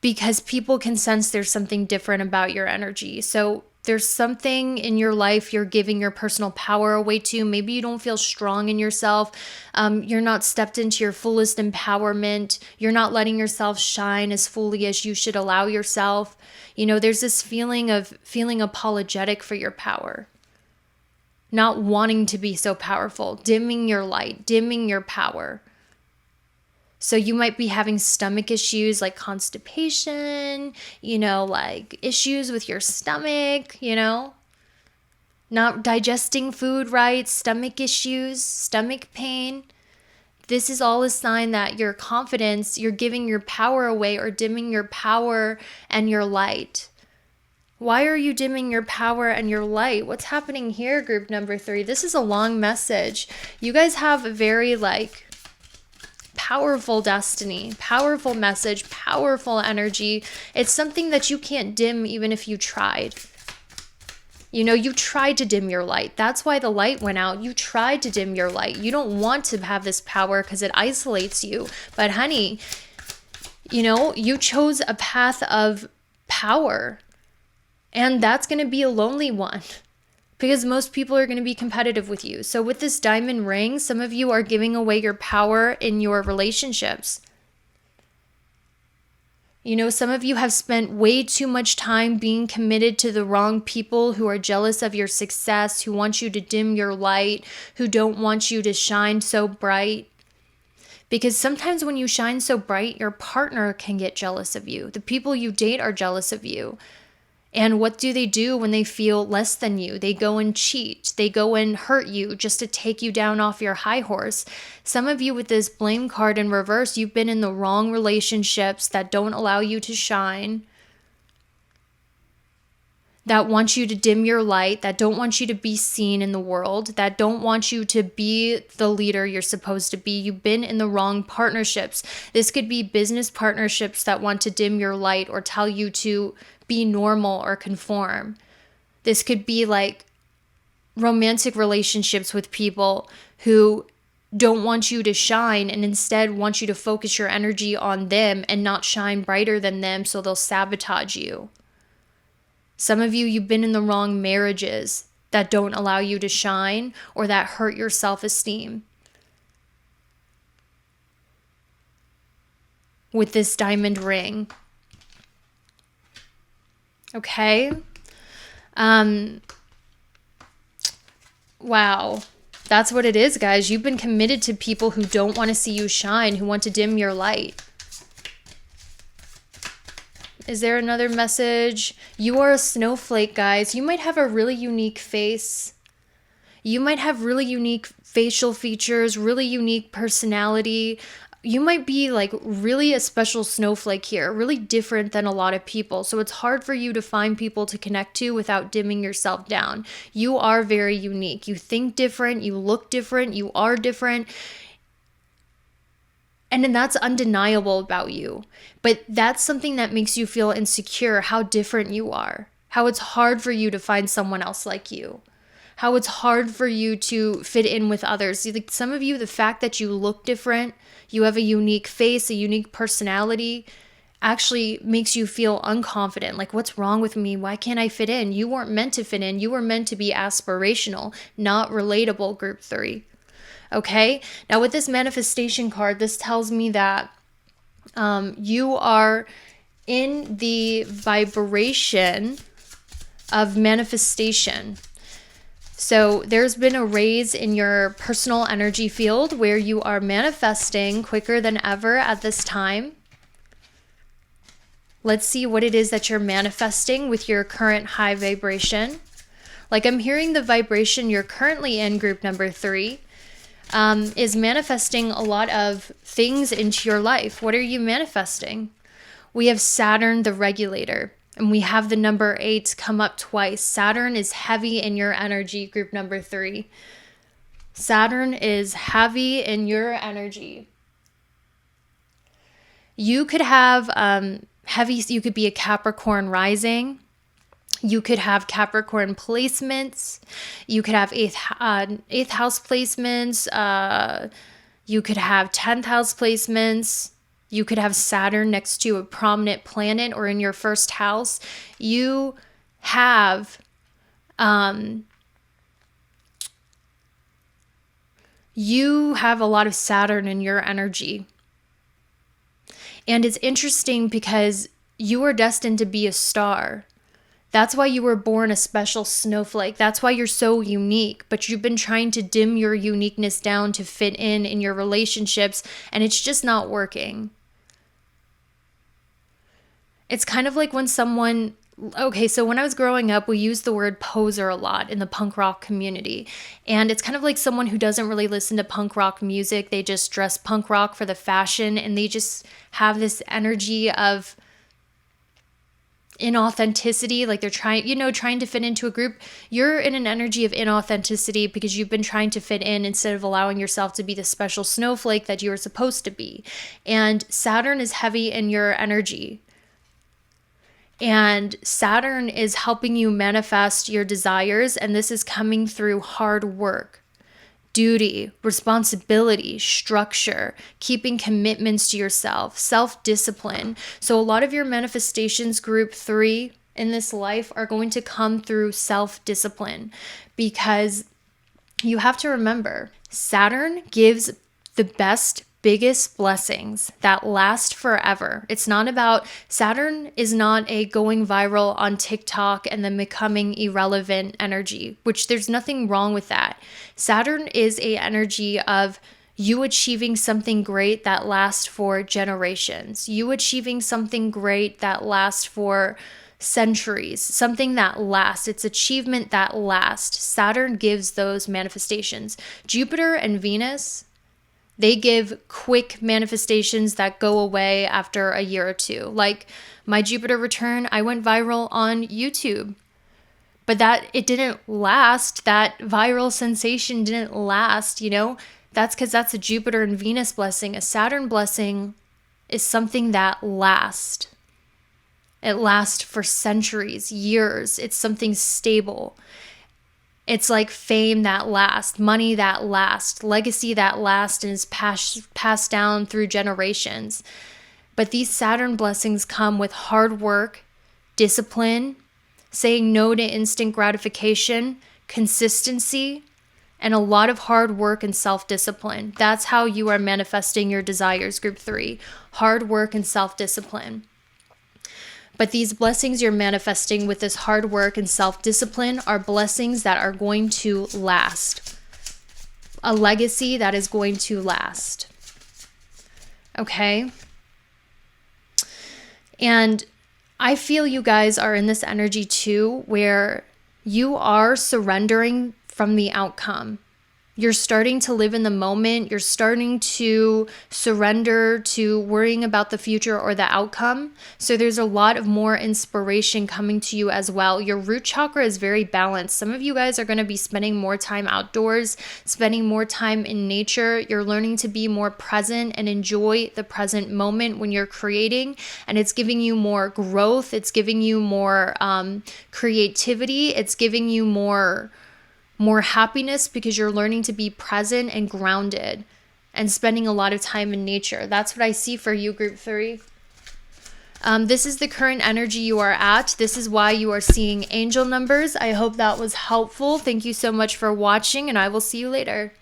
because people can sense there's something different about your energy. So there's something in your life you're giving your personal power away to. Maybe you don't feel strong in yourself. You're not stepped into your fullest empowerment. You're not letting yourself shine as fully as you should allow yourself. You know, there's this feeling of feeling apologetic for your power. Not wanting to be so powerful, dimming your light, dimming your power. So you might be having stomach issues like constipation, you know, like issues with your stomach, you know, not digesting food right, stomach issues, stomach pain. This is all a sign that your confidence, you're giving your power away or dimming your power and your light. Why are you dimming your power and your light? What's happening here, group number 3? This is a long message. You guys have a very powerful destiny, powerful message, powerful energy. It's something that you can't dim even if you tried. You know, you tried to dim your light. That's why the light went out. You tried to dim your light. You don't want to have this power because it isolates you. But honey, you know, you chose a path of power. And that's going to be a lonely one, because most people are going to be competitive with you. So with this diamond ring, some of you are giving away your power in your relationships. You know, some of you have spent way too much time being committed to the wrong people who are jealous of your success, who want you to dim your light, who don't want you to shine so bright. Because sometimes when you shine so bright, your partner can get jealous of you. The people you date are jealous of you. And what do when they feel less than you? They go and cheat. They go and hurt you just to take you down off your high horse. Some of you with this blame card in reverse, you've been in the wrong relationships that don't allow you to shine, that want you to dim your light, that don't want you to be seen in the world, that don't want you to be the leader you're supposed to be. You've been in the wrong partnerships. This could be business partnerships that want to dim your light or tell you to be normal or conform. This could be like romantic relationships with people who don't want you to shine and instead want you to focus your energy on them and not shine brighter than them, so they'll sabotage you. Some of you, you've been in the wrong marriages that don't allow you to shine or that hurt your self-esteem. With this diamond ring. Okay. Wow. That's what it is, guys. You've been committed to people who don't want to see you shine, who want to dim your light. Is there another message? You are a snowflake, guys. You might have a really unique face. You might have really unique facial features, really unique personality. You might be like really a special snowflake here, really different than a lot of people. So it's hard for you to find people to connect to without dimming yourself down. You are very unique. You think different, you look different, you are different. And then that's undeniable about you. But that's something that makes you feel insecure, how different you are, how it's hard for you to find someone else like you, how it's hard for you to fit in with others. Like some of you, the fact that you look different, you have a unique face, a unique personality, actually makes you feel unconfident. Like, what's wrong with me? Why can't I fit in? You weren't meant to fit in. You were meant to be aspirational, not relatable, group 3. Okay? Now with this manifestation card, this tells me that you are in the vibration of manifestation. So there's been a raise in your personal energy field where you are manifesting quicker than ever at this time. Let's see what it is that you're manifesting with your current high vibration. Like, I'm hearing the vibration you're currently in, group number 3, is manifesting a lot of things into your life. What are you manifesting? We have Saturn, the regulator, and we have the number 8 come up twice. Saturn is heavy in your energy, group number 3. Saturn is heavy in your energy. You could have you could be a Capricorn rising. You could have Capricorn placements. You could have eighth house placements. You could have 10th house placements. You could have Saturn next to a prominent planet or in your first house. You have a lot of Saturn in your energy. And it's interesting because you are destined to be a star. That's why you were born a special snowflake. That's why you're so unique. But you've been trying to dim your uniqueness down to fit in your relationships, and it's just not working. It's kind of like when someone... Okay, so when I was growing up, we used the word poser a lot in the punk rock community. And it's kind of like someone who doesn't really listen to punk rock music. They just dress punk rock for the fashion, and they just have this energy of inauthenticity. Like they're trying to fit into a group. You're in an energy of inauthenticity because you've been trying to fit in instead of allowing yourself to be the special snowflake that you were supposed to be. And Saturn is heavy in your energy. And Saturn is helping you manifest your desires, and this is coming through hard work, duty, responsibility, structure, keeping commitments to yourself, self-discipline. So a lot of your manifestations, group 3, in this life are going to come through self-discipline, because you have to remember, Saturn gives the biggest blessings that last forever. It's not about... Saturn is not a going viral on TikTok and then becoming irrelevant energy, which there's nothing wrong with that. Saturn is a energy of you achieving something great that lasts for generations. You achieving something great that lasts for centuries, something that lasts. It's achievement that lasts. Saturn gives those manifestations. Jupiter and Venus, they give quick manifestations that go away after a year or two. Like my Jupiter return, I went viral on YouTube. But it didn't last. That viral sensation didn't last, That's because that's a Jupiter and Venus blessing. A Saturn blessing is something that lasts. It lasts for centuries, years. It's something stable. It's like fame that lasts, money that lasts, legacy that lasts and is passed down through generations. But these Saturn blessings come with hard work, discipline, saying no to instant gratification, consistency, and a lot of hard work and self-discipline. That's how you are manifesting your desires, group 3. Hard work and self-discipline. But these blessings you're manifesting with this hard work and self-discipline are blessings that are going to last. A legacy that is going to last. Okay? And I feel you guys are in this energy too, where you are surrendering from the outcome. You're starting to live in the moment. You're starting to surrender to worrying about the future or the outcome. So there's a lot of more inspiration coming to you as well. Your root chakra is very balanced. Some of you guys are going to be spending more time outdoors, spending more time in nature. You're learning to be more present and enjoy the present moment when you're creating. And it's giving you more growth. It's giving you more creativity. It's giving you more happiness because you're learning to be present and grounded and spending a lot of time in nature. That's what I see for you, group 3. This is the current energy you are at. This is why you are seeing angel numbers. I hope that was helpful. Thank you so much for watching, and I will see you later.